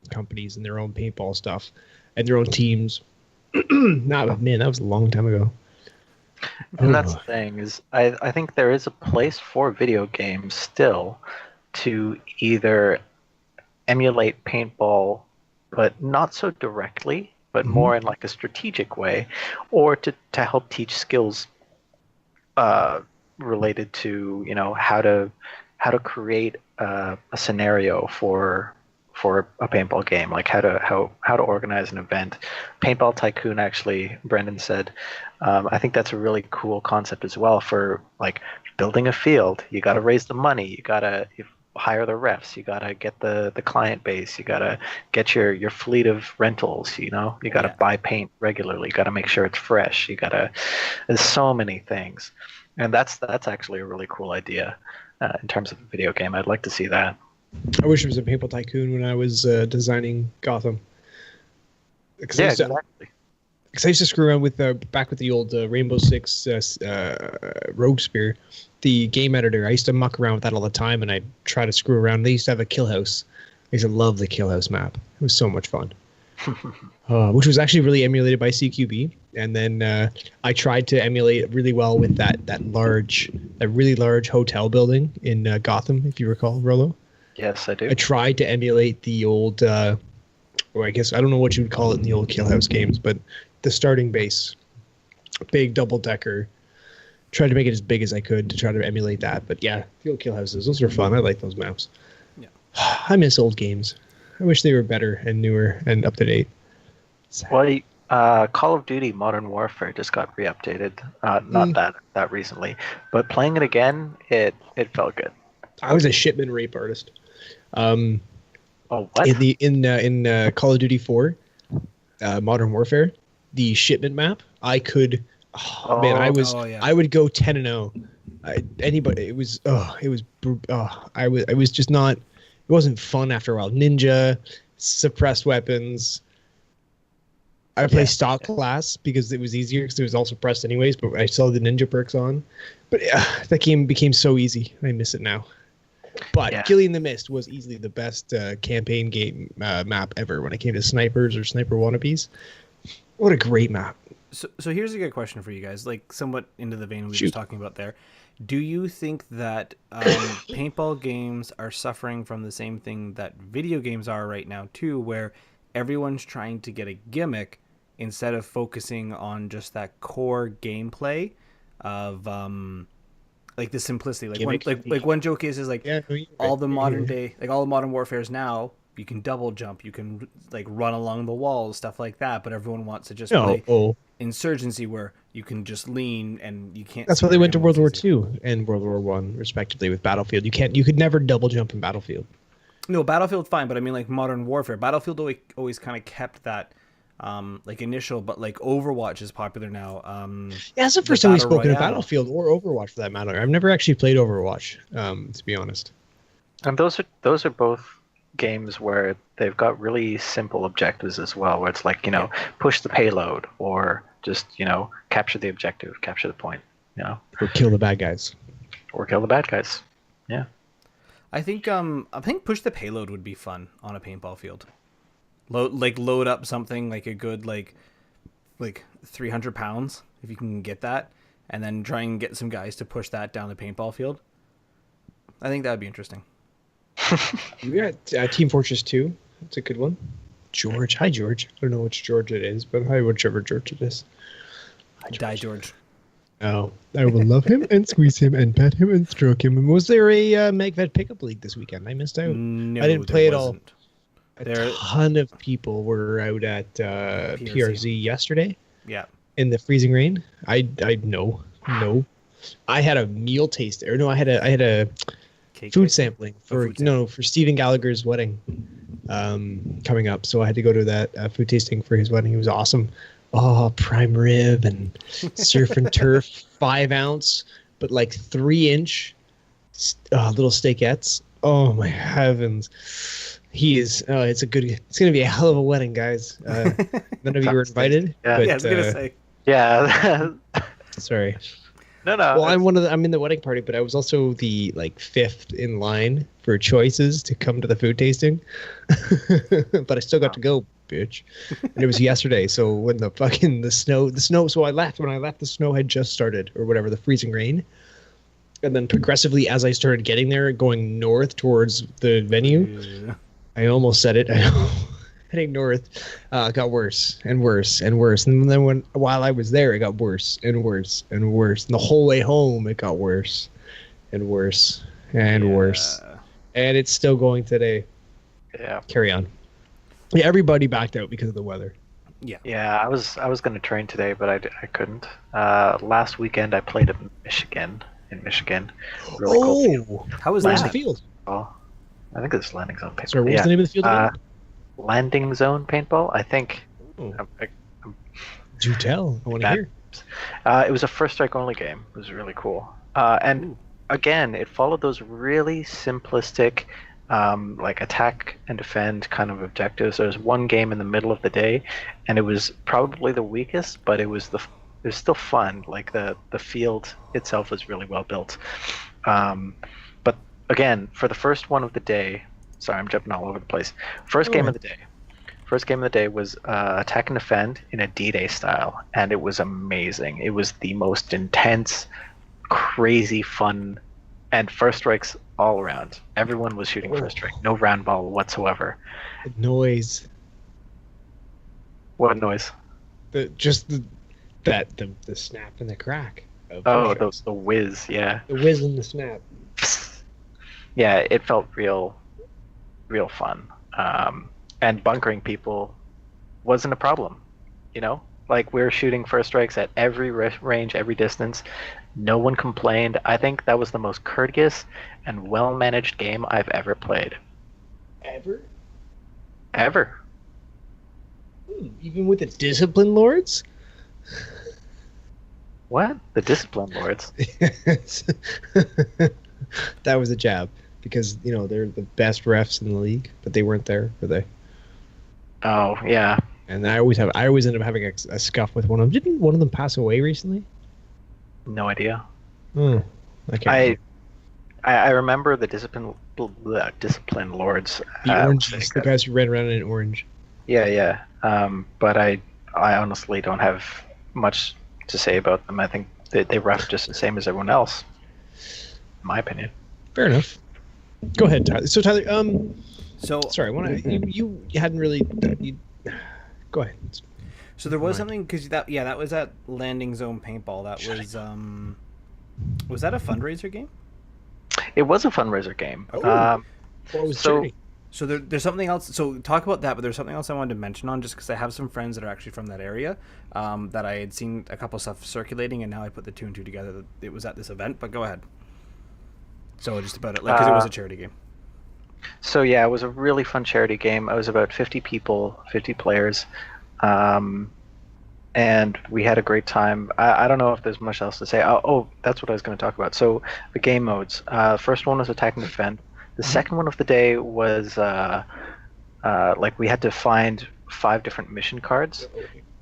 companies and their own paintball stuff and their own teams. Man, that was a long time ago. And that's the thing is, I think there is a place for video games still to either emulate paintball, but not so directly, but more in a strategic way, or to help teach skills related to how to create a scenario for for a paintball game, like how to organize an event. Paintball Tycoon, actually, Brendan said, I think that's a really cool concept as well for like building a field. You got to raise the money. You got to hire the refs. You got to get the client base. You got to get your fleet of rentals. You got to buy paint regularly. You got to make sure it's fresh. There's so many things, and that's actually a really cool idea in terms of a video game. I'd like to see that. I wish it was a Paintball Tycoon when I was designing Gotham. Yeah, exactly. Because I used to screw around with back with the old Rainbow Six Rogue Spear, the game editor. I used to muck around with that all the time, and I'd try to screw around. They used to have a kill house. I used to love the kill house map. It was so much fun. Which was actually really emulated by CQB. And then I tried to emulate it really well with that really large hotel building in Gotham, if you recall, Rolo. Yes, I do. I tried to emulate the old, or I guess I don't know what you would call it in the old Kill House games, but the starting base, big double decker. Tried to make it as big as I could to try to emulate that. But yeah, the old Kill Houses, those were fun. I like those maps. Yeah. I miss old games. I wish they were better and newer and up to date. Well, Call of Duty Modern Warfare just got re-updated. Not that recently, but playing it again, it felt good. I was a shipment rape artist. Oh, what? In Call of Duty 4, Modern Warfare, the shipment map, I could. Oh, man, I would go 10-0. Anybody, it was just not. It wasn't fun after a while. Ninja, suppressed weapons. I play stock class because it was easier because it was all suppressed anyways. But I still had the ninja perks on. But that game became so easy. I miss it now. But Killing the Mist was easily the best campaign game map ever when it came to snipers or sniper wannabes. What a great map. So here's a good question for you guys, like somewhat into the vein we were just talking about there. Do you think that paintball games are suffering from the same thing that video games are right now too, where everyone's trying to get a gimmick instead of focusing on just that core gameplay of like the simplicity? Like one joke is like all the modern day, like all the modern warfares now, you can double jump, you can like run along the walls, stuff like that, but everyone wants to just play Insurgency where you can just lean and you can't. That's why they went to World War II and World War One respectively with Battlefield. You could never double jump in Battlefield. No, Battlefield fine, but I mean like Modern Warfare. Battlefield always kind of kept that like initial, but like Overwatch is popular now. That's the first time we've spoken of Battlefield or Overwatch for that matter. I've never actually played Overwatch, to be honest. And those are both games where they've got really simple objectives as well, where it's like, push the payload or just, capture the objective, capture the point, Or kill the bad guys. Yeah. I think push the payload would be fun on a paintball field. Load up something like a good like 300 pounds if you can get that, and then try and get some guys to push that down the paintball field. I think that would be interesting. We got Team Fortress 2. That's a good one. George. Hi, George. I don't know which George it is, but hi, whichever George it is. Hi, George. Die, George. Oh, I will love him and squeeze him and pet him and stroke him. And was there a MagVet pickup league this weekend? I missed out. No, I didn't play it all. A ton of people were out at PRZ yesterday. Yeah. In the freezing rain. I no. I had a meal taste there. No, I had a food sampling for Stephen Gallagher's wedding coming up. So I had to go to that food tasting for his wedding. It was awesome. Oh, prime rib and surf and turf 5 ounce, but like 3-inch little steakettes. Oh my heavens. It's going to be a hell of a wedding, guys. None of you were invited. Yeah, but, I was going to say. Yeah. Sorry. No. Well, I'm in the wedding party, but I was also the 5th in line for choices to come to the food tasting. But I still got to go, bitch. And it was yesterday, so when the snow, so when I left, the snow had just started, or whatever, the freezing rain. And then progressively, as I started getting there, going north towards the venue, I almost said it. Heading north, got worse and worse and worse. And then while I was there, it got worse and worse and worse. And the whole way home, it got worse and worse and worse. And it's still going today. Yeah. Carry on. Yeah, everybody backed out because of the weather. Yeah. Yeah, I was going to train today, but I couldn't. Last weekend I played in Michigan. Really cool field. Oh, How was where's that? the field? Oh, I think it's landing zone paintball. Sorry, what was Yeah. the name of the field again? Landing zone paintball. I think. Oh. I- Do tell. I want to That- hear. It was a first strike only game. It was really cool. And Ooh. again, it followed those really simplistic, like attack and defend kind of objectives. There was one game in the middle of the day, and it was probably the weakest, but it was still fun. Like the field itself was really well built. But again, for the first one of the day, sorry, I'm jumping all over the place. First game of the day was attack and defend in a D-Day style, and it was amazing. It was the most intense, crazy fun, and first strikes all around. Everyone was shooting first strike, no round ball whatsoever. Noise. What noise? The snap and the crack. Of Oh, first the whiz, yeah. strikes. The whiz and the snap. Yeah, it felt real fun. And bunkering people wasn't a problem, you know? Like, we were shooting first strikes at every range, every distance. No one complained. I think that was the most courteous and well-managed game I've ever played. Ever. Even with the discipline lords? What? The Discipline Lords? That was a jab. Because, they're the best refs in the league, but they weren't there, were they? Oh, yeah. And I always end up having a scuff with one of them. Didn't one of them pass away recently? No idea. Oh, I can't. I remember the Discipline Lords. The oranges, the guys who ran around in orange. Yeah. But I honestly don't have much to say about them. I think they ref just the same as everyone else, in my opinion. Fair enough. Go ahead, Tyler. So Tyler, sorry, you hadn't really. Go ahead. So there was something because that was at Landing Zone Paintball. That was that a fundraiser game? It was a fundraiser game. What was charity? So there's something else. So talk about that, but there's something else I wanted to mention on just because I have some friends that are actually from that area that I had seen a couple stuff circulating, and now I put the two and two together that it was at this event. But go ahead. So just about it, because it was a charity game. So yeah, it was a really fun charity game. It was about 50 people, 50 players, and we had a great time. I don't know if there's much else to say. Oh, that's what I was going to talk about. So the game modes. First one was attack and defend. The second one of the day was like we had to find 5 different mission cards,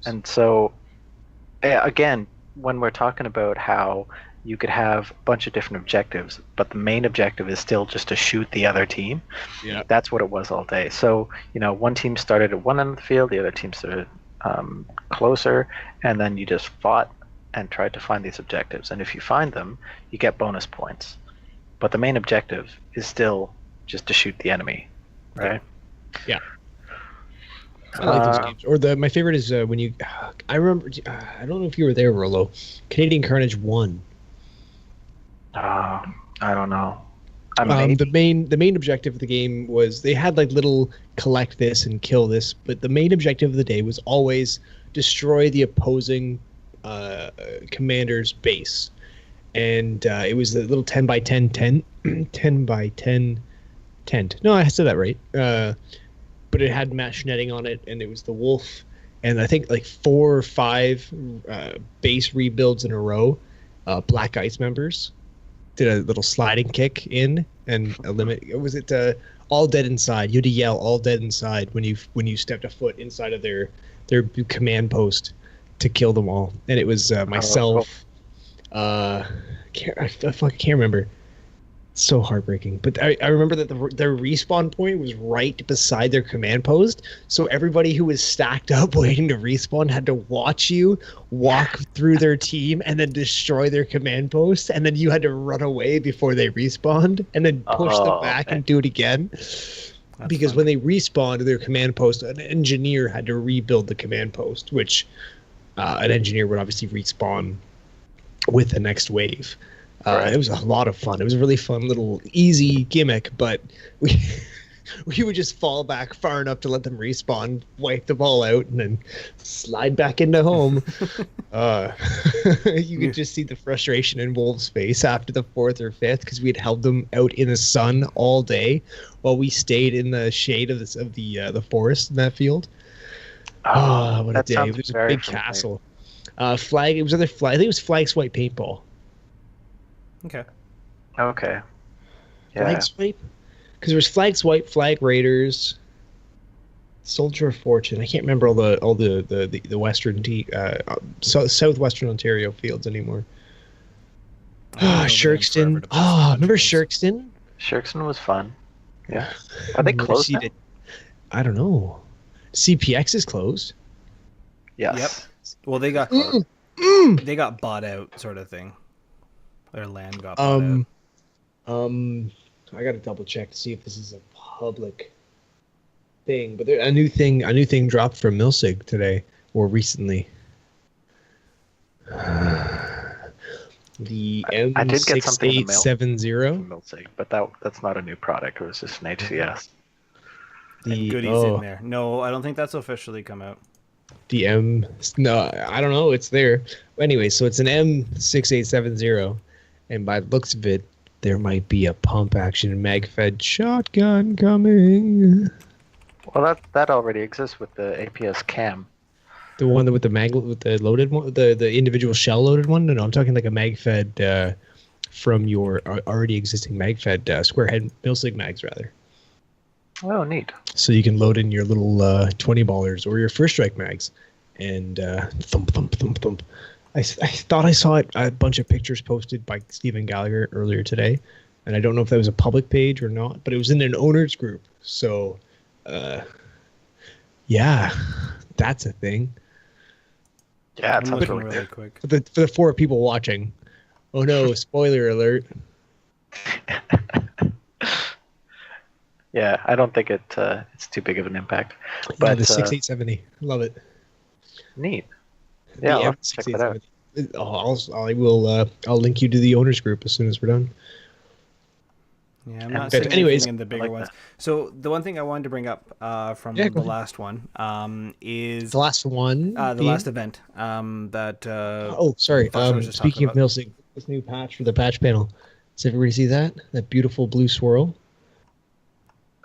and so again, when we're talking about how you could have a bunch of different objectives, but the main objective is still just to shoot the other team. Yeah. That's what it was all day. So, one team started at one end of the field, the other team started closer, and then you just fought and tried to find these objectives. And if you find them, you get bonus points. But the main objective is still just to shoot the enemy, right? Yeah. I like those games. Or my favorite is when you. I remember. I don't know if you were there, Rolo. Canadian Carnage 1. I don't know. The main objective of the game was they had like little collect this and kill this, but the main objective of the day was always destroy the opposing commander's base, and it was a little 10 by 10 tent, 10 by 10 tent. No, I said that right. But it had mesh netting on it, and it was the wolf, and I think like 4 or 5 base rebuilds in a row. Black Ice members did a little sliding kick in and eliminate. Was it all dead inside? You had to yell "all dead inside" when you stepped a foot inside of their command post to kill them all. And it was myself. I fucking can't remember. So heartbreaking. But I remember that their respawn point was right beside their command post, so everybody who was stacked up waiting to respawn had to watch you walk through their team and then destroy their command post, and then you had to run away before they respawned and then push them back and do it again. Because when they respawned their command post, an engineer had to rebuild the command post, which an engineer would obviously respawn with the next wave. It was a lot of fun. It was a really fun little easy gimmick, but we would just fall back far enough to let them respawn, wipe the ball out, and then slide back into home. You could just see the frustration in Wolf's face after the fourth or fifth, because we had held them out in the sun all day while we stayed in the shade of the forest in that field. What a day! It was a big castle. Flag. It was other flag. I think it was Flag Swipe Paintball. Okay. Okay. Yeah. Flag Swipe. Because there was Flag Swipe, Flag Raiders, Soldier of Fortune. I can't remember all the western southwestern Ontario fields anymore. Shirkston. Remember Shirkston? Shirkston was fun. Yeah. Are they closed now? I don't know. CPX is closed. Yes. Yep. Well, they got they got bought out, sort of thing. Their land got bought out. I gotta double check to see if this is a public thing, but a new thing dropped from Milsig today or recently. The M6870, Milsig, but that's not a new product. It was just an HCS. And goodies in there. No, I don't think that's officially come out. No, I don't know. It's there. Anyway, so it's an M6870, and by the looks of it, there might be a pump action mag-fed shotgun coming. Well, that already exists with the APS cam. The one with the loaded one, the individual shell loaded one. No, I'm talking like a mag-fed from your already existing mag-fed square head Milsig mags, rather. Oh, neat. So you can load in your little 20 ballers or your first strike mags, and thump thump thump thump. I thought I saw a bunch of pictures posted by Stephen Gallagher earlier today, and I don't know if that was a public page or not, but it was in an owners group. So, yeah, that's a thing. Yeah, it's really quick. For the 4 people watching, oh no, spoiler alert. Yeah, I don't think it's too big of an impact. But Yeah, the 6870, love it. Neat. Yeah, I'll check that out. I'll link you to the owners group as soon as we're done. Yeah, I'm not seeing anything in the bigger ones. So the one thing I wanted to bring up from the last one is the last one, the last event that. Sorry. Speaking of Milsig, this new patch for the patch panel. Does everybody see that? That beautiful blue swirl.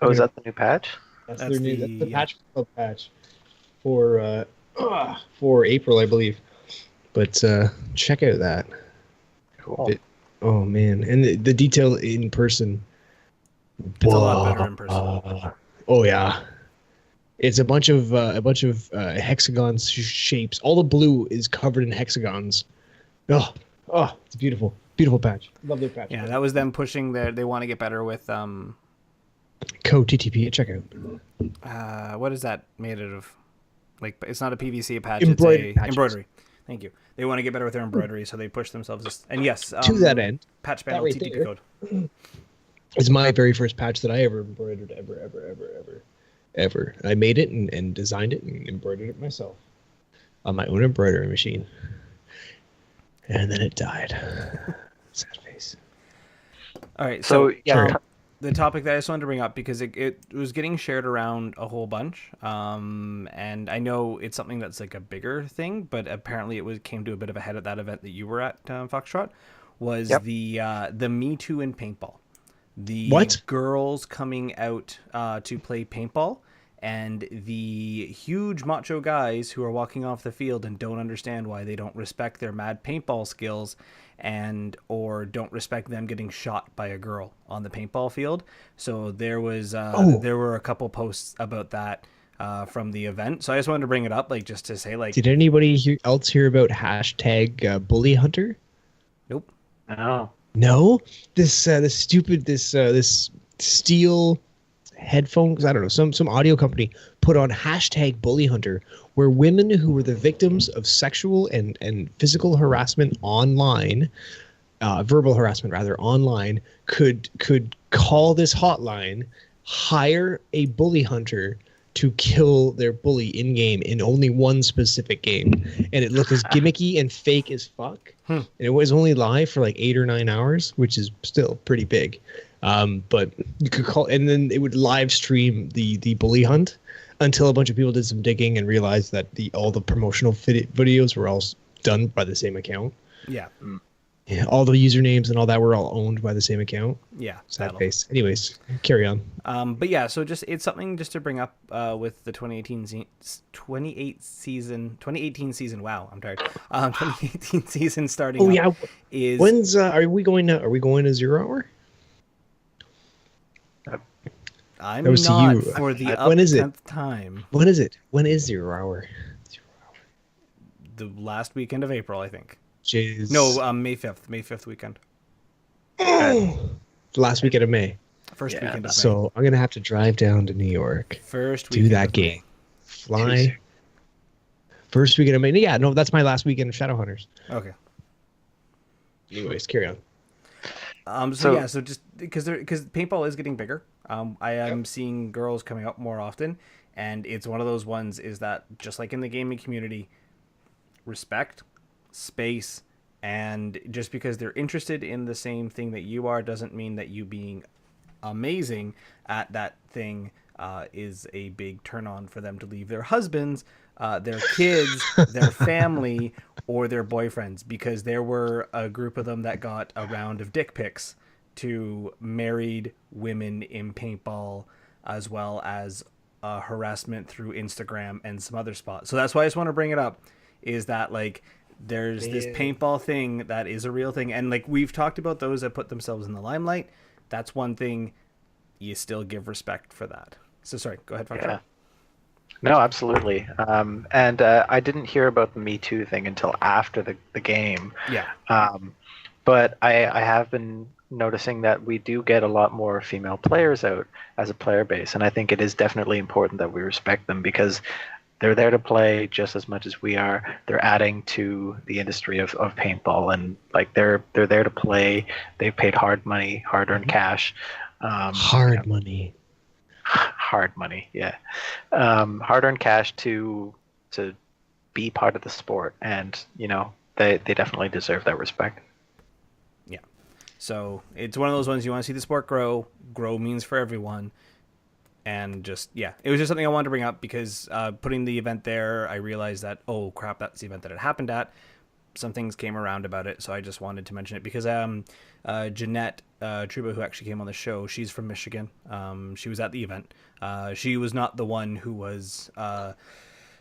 Oh, is that the new patch? That's the patch club patch for April, I believe. But check out that. Cool. Oh man, and the detail in person. It's a lot better in person. Oh yeah, it's a bunch of hexagons shapes. All the blue is covered in hexagons. Oh, it's beautiful, beautiful patch. Love their patch. Yeah, that was them pushing they want to get better with Code TTP at checkout. What is that made out of? Like, it's not a PVC patch. Embroidery. It's a embroidery. Thank you. They want to get better with their embroidery, so they push themselves. And yes, to that end, patch panel right TTP there code. It's my very first patch that I ever embroidered ever. I made it and designed it and embroidered it myself on my own embroidery machine. And then it died. Sad face. All right, so yeah. The topic that I just wanted to bring up, because it was getting shared around a whole bunch, and I know it's something that's like a bigger thing, but apparently it came to a bit of a head at that event that you were at, Foxtrot, was the Me Too in paintball. The girls coming out to play paintball, and the huge macho guys who are walking off the field and don't understand why they don't respect their mad paintball skills, or don't respect them getting shot by a girl on the paintball field. So there was there were a couple posts about that from the event. So I just wanted to bring it up, like, just to say, like, did anybody else hear about hashtag bully hunter? Nope. No. This steel headphones, I don't know, some audio company put on hashtag bully hunter, where women who were the victims of sexual and physical harassment online, verbal harassment rather, online, could call this hotline, hire a bully hunter to kill their bully in game in only one specific game, and it looked as gimmicky and fake as fuck. And it was only live for like 8 or 9 hours, which is still pretty big. But you could call, and then it would live stream the bully hunt until a bunch of people did some digging and realized that all the promotional videos were all done by the same account. Yeah. Yeah, all the usernames and all that were all owned by the same account. Yeah. Sad face. Anyways, carry on. But yeah, so it's something just to bring up with the 2018 season. Wow, I'm tired. 2018 season starting. Oh yeah. Is when's are we going to 0 hour? I'm That was to not you. for the When is it? 10th time. When is it? When is 0 hour? The last weekend of April, I think. Jeez. No, May 5th weekend. The last weekend of May. First weekend of May. So I'm gonna have to drive down to New York. First do weekend that of game. May. Fly. First weekend of May. Yeah, no, that's my last weekend of Shadowhunters. Okay. Anyways, carry on. So just because paintball is getting bigger. I am seeing girls coming up more often, and it's one of those ones is that just like in the gaming community, respect, space, and just because they're interested in the same thing that you are doesn't mean that you being amazing at that thing is a big turn on for them to leave their husbands, their kids, their family, or their boyfriends, because there were a group of them that got a round of dick pics to married women in paintball, as well as harassment through Instagram and some other spots. So that's why I just want to bring it up, is that like there's this paintball thing that is a real thing, and like we've talked about those that put themselves in the limelight. That's one thing you still give respect for that. So sorry, go ahead, Foxtrot. Yeah. No, absolutely. And I didn't hear about the Me Too thing until after the game. Yeah. But I have been noticing that we do get a lot more female players out as a player base, and I think it is definitely important that we respect them, because they're there to play just as much as we are. They're adding to the industry of paintball, and like they're there to play. They've paid hard money, hard-earned cash. Hard money. Hard money, yeah. Hard-earned cash to be part of the sport, and they definitely deserve that respect. Yeah. So it's one of those ones you want to see the sport grow. Grow means for everyone. And just, yeah, it was just something I wanted to bring up because putting the event there, I realized that, oh, crap, that's the event that it happened at. Some things came around about it, so I just wanted to mention it because Jeanette Truba, who actually came on the show, she's from Michigan. She was at the event. She was not the one who was...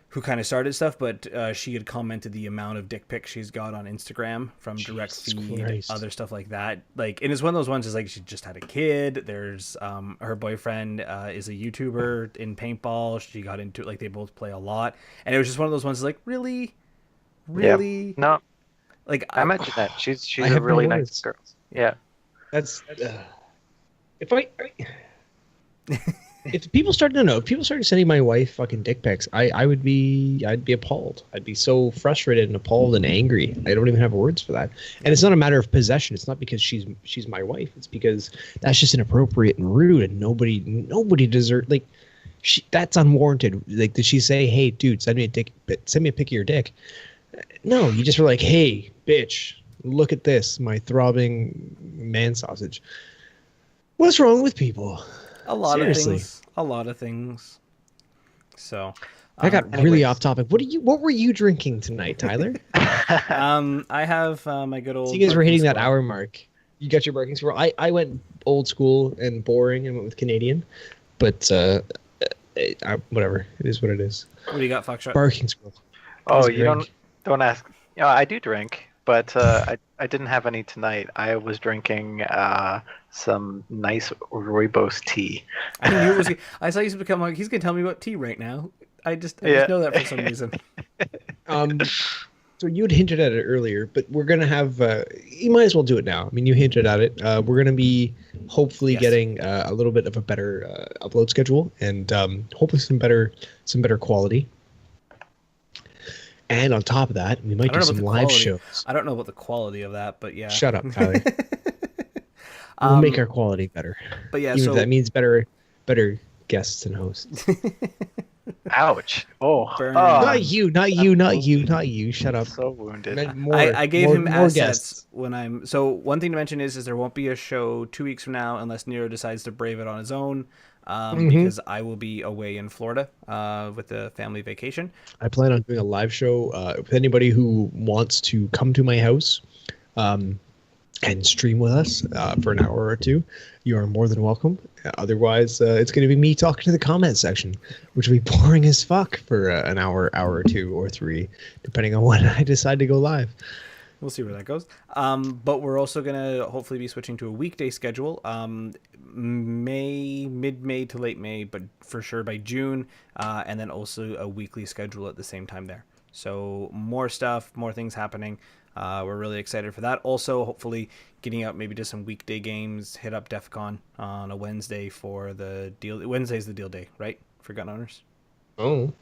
who kind of started stuff, but she had commented the amount of dick pics she's got on Instagram from direct feed, other stuff like that. Like, and it's one of those ones is like she just had a kid. There's her boyfriend is a YouTuber in paintball. She got into it, like they both play a lot, and it was just one of those ones like really. Yeah. No, like I mentioned that she's a really nice girl. Yeah, that's if people started sending my wife fucking dick pics, I'd be appalled. I'd be so frustrated and appalled and angry. I don't even have words for that. And it's not a matter of possession. It's not because she's my wife. It's because that's just inappropriate and rude, and nobody deserves, like, that's unwarranted. Like, did she say, "Hey, dude, send me a pic of your dick"? No, you just were like, "Hey, bitch, look at this, my throbbing man sausage." What's wrong with people? A lot of things. So I got really off topic. What were you drinking tonight, Tyler? I have my good old. So you guys were hitting that hour mark. You got your Barking Squirrel. I went old school and boring and went with Canadian, but whatever. It is what it is. What do you got, Foxtrot? Barking Squirrel. Oh, you don't ask. Yeah, I do drink, but I didn't have any tonight. I was drinking some nice rooibos tea. I knew it was. I saw you become like he's gonna tell me about tea right now. I just know that for some reason. So you'd hinted at it earlier, but we're gonna have. You might as well do it now. I mean, you hinted at it. We're gonna be hopefully getting a little bit of a better upload schedule, and hopefully some better quality. And on top of that, we might do some live shows. I don't know about the quality of that, but yeah. Shut up, Tyler. We'll make our quality better. But yeah, even so if that means better guests and hosts. Ouch. Oh. Burn. Not you, not you, not you, not you. Shut up. So wounded. Meant more, I gave him more assets guests. when I'm. So one thing to mention is there won't be a show 2 weeks from now unless Nero decides to brave it on his own, because I will be away in Florida with a family vacation. I plan on doing a live show with anybody who wants to come to my house and stream with us for an hour or two. You are more than welcome. Otherwise, it's going to be me talking to the comment section, which will be boring as fuck for an hour or two or three, depending on when I decide to go live. We'll see where that goes. But we're also going to hopefully be switching to a weekday schedule. Mid-May to late May, but for sure by June. And then also a weekly schedule at the same time there. So more stuff, more things happening. We're really excited for that. Also, hopefully getting out maybe just some weekday games. Hit up DEF CON on a Wednesday for the deal. Wednesday's the deal day, right? For gun owners. Oh,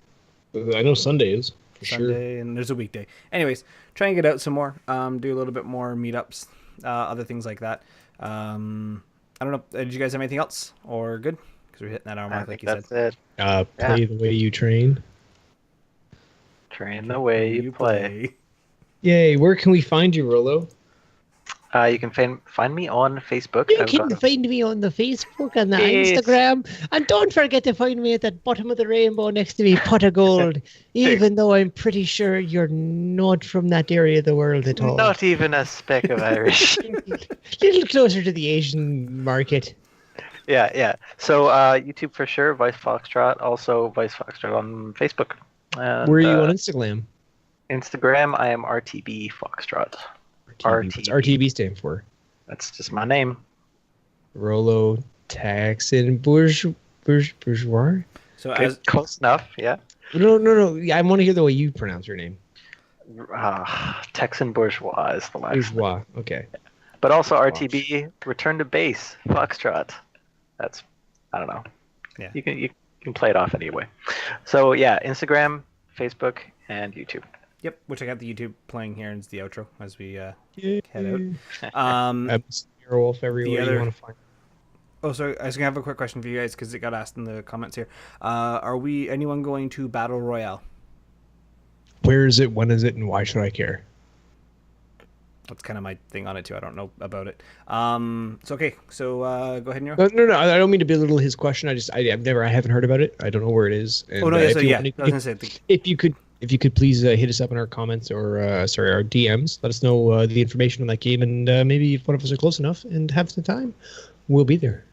I know Sunday is. Sunday, and there's a weekday. Anyways, try and get out some more. Do a little bit more meetups, other things like that. I don't know. Did you guys have anything else or good? Because we're hitting that hour mark, like you said. That's it. Play the way you train. Train the way you play. Yay! Where can we find you, Rolo? You can find me on Facebook. You can find me on the Facebook and the Instagram. And don't forget to find me at the bottom of the rainbow next to me, pot of gold. Even though I'm pretty sure you're not from that area of the world at all. Not even a speck of Irish. Little closer to the Asian market. Yeah. So YouTube for sure, Vice Foxtrot. Also Vice Foxtrot on Facebook. And, where are you on Instagram? Instagram, I am RTB Foxtrot. What's RTB stand for? That's just my name. Rolo Texan Bourgeois. So Okay, as close enough, yeah. No. I want to hear the way you pronounce your name. Texan Bourgeois is the last. Bourgeois. Okay. But also RTB, Return to Base, Foxtrot. That's, I don't know. Yeah. You can play it off anyway. So yeah, Instagram, Facebook, and YouTube. Yep, which I got the YouTube playing here, and it's the outro as we head Yay. out. Nero Wolf everywhere you want to find. Oh, sorry, I was gonna have a quick question for you guys because it got asked in the comments here. Are anyone going to Battle Royale? Where is it? When is it? And why should I care? That's kind of my thing on it too. I don't know about it. It's okay. So go ahead, Nero. No. I don't mean to belittle his question. I haven't heard about it. I don't know where it is. And, Oh no, yeah. So if you yeah, want- I was gonna say. if you could please hit us up in our comments or our DMs, let us know the information on that game, and maybe if one of us are close enough and have the time, we'll be there.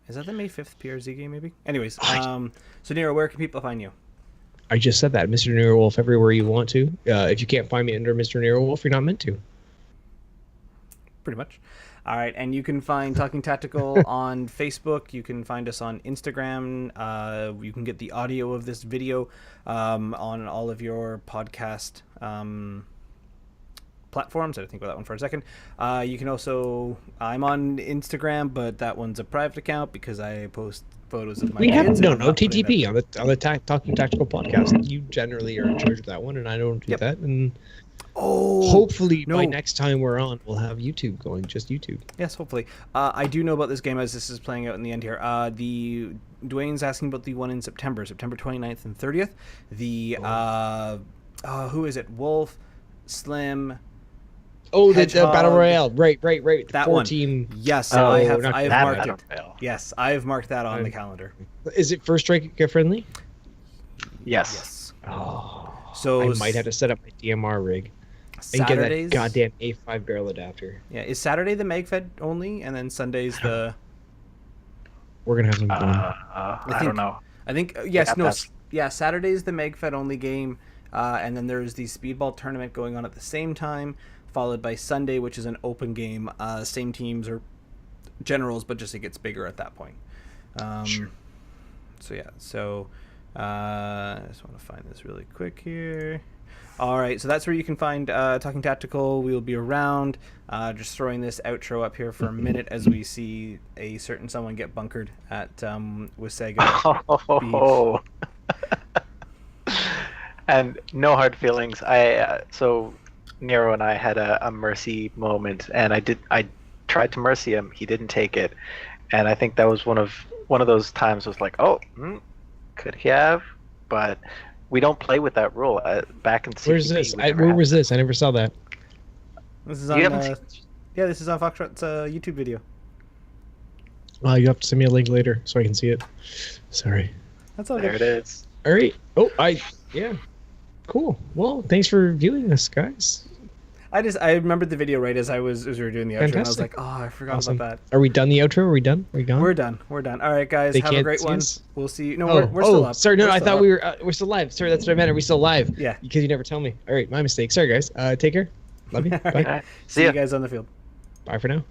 Is that the May 5th PRZ game? Maybe. Anyways, so Nero, where can people find you? I just said that, Mr. Nero Wolf, everywhere you want to. If you can't find me under Mr. Nero Wolf, you're not meant to. Pretty much. All right, and you can find Talking Tactical on Facebook. You can find us on Instagram. You can get the audio of this video on all of your podcast platforms. I had to think about that one for a second. You can also, I'm on Instagram, but that one's a private account because I post photos of my kids. No, TTP on the Talking Tactical podcast. You generally are in charge of that one, and I don't do that. And hopefully by next time we're on, we'll have YouTube going, just YouTube. Yes, hopefully. I do know about this game as this is playing out in the end here. Dwayne's asking about the one in September 29th and 30th. The who is it? Wolf, Slim. Oh, the Hedgehog. Battle Royale. Right. That 14. one. Yes, Oh, I have not marked that. it. Yes, I have marked that on the calendar. Is it first strike friendly? Yes. Yes. Oh, So I might have to set up my DMR rig and get that Saturdays. goddamn A5 barrel adapter. Yeah, is Saturday the MagFed only, and then Sunday's the? We're gonna have some fun. I don't know. I think yes, Yeah, no, that's- Saturday's the MagFed only game, and then there's the Speedball tournament going on at the same time, followed by Sunday, which is an open game. Same teams or generals, but just it gets bigger at that point. Sure. So yeah, I just want to find this really quick here. All right, so that's where you can find Talking Tactical. We'll be around. Just throwing this outro up here for a minute as we see a certain someone get bunkered at Wasaga. Oh. And no hard feelings. So Nero and I had a mercy moment, and I tried to mercy him. He didn't take it, and I think that was one of those times. Was like, could he have? but we don't play with that rule. Back in CTP, Where's this? we never Where had was this? I never saw that. This is You on. haven't seen- Yeah, this is on Foxtrot's YouTube video. You have to send me a link later so I can see it. Sorry. That's all There good. it is. All right. Oh, yeah. Cool. Well, thanks for viewing this, guys. I remembered the video right as we were doing the outro, and I was Fantastic. like, oh, I forgot Awesome. about that. Are we done the outro? Are we done? Are we gone? We're done. We're done. All right, guys, They have a can't great see one. us? We'll see you. No, Oh, we're still up. Sorry, no, We're I still thought up. we're still live. Sorry, that's what I meant. Are we still live? Yeah. Because you never tell me. All right, my mistake. Sorry, guys. Take care. Love you. Bye. Okay. See See ya. you guys on the field. Bye for now.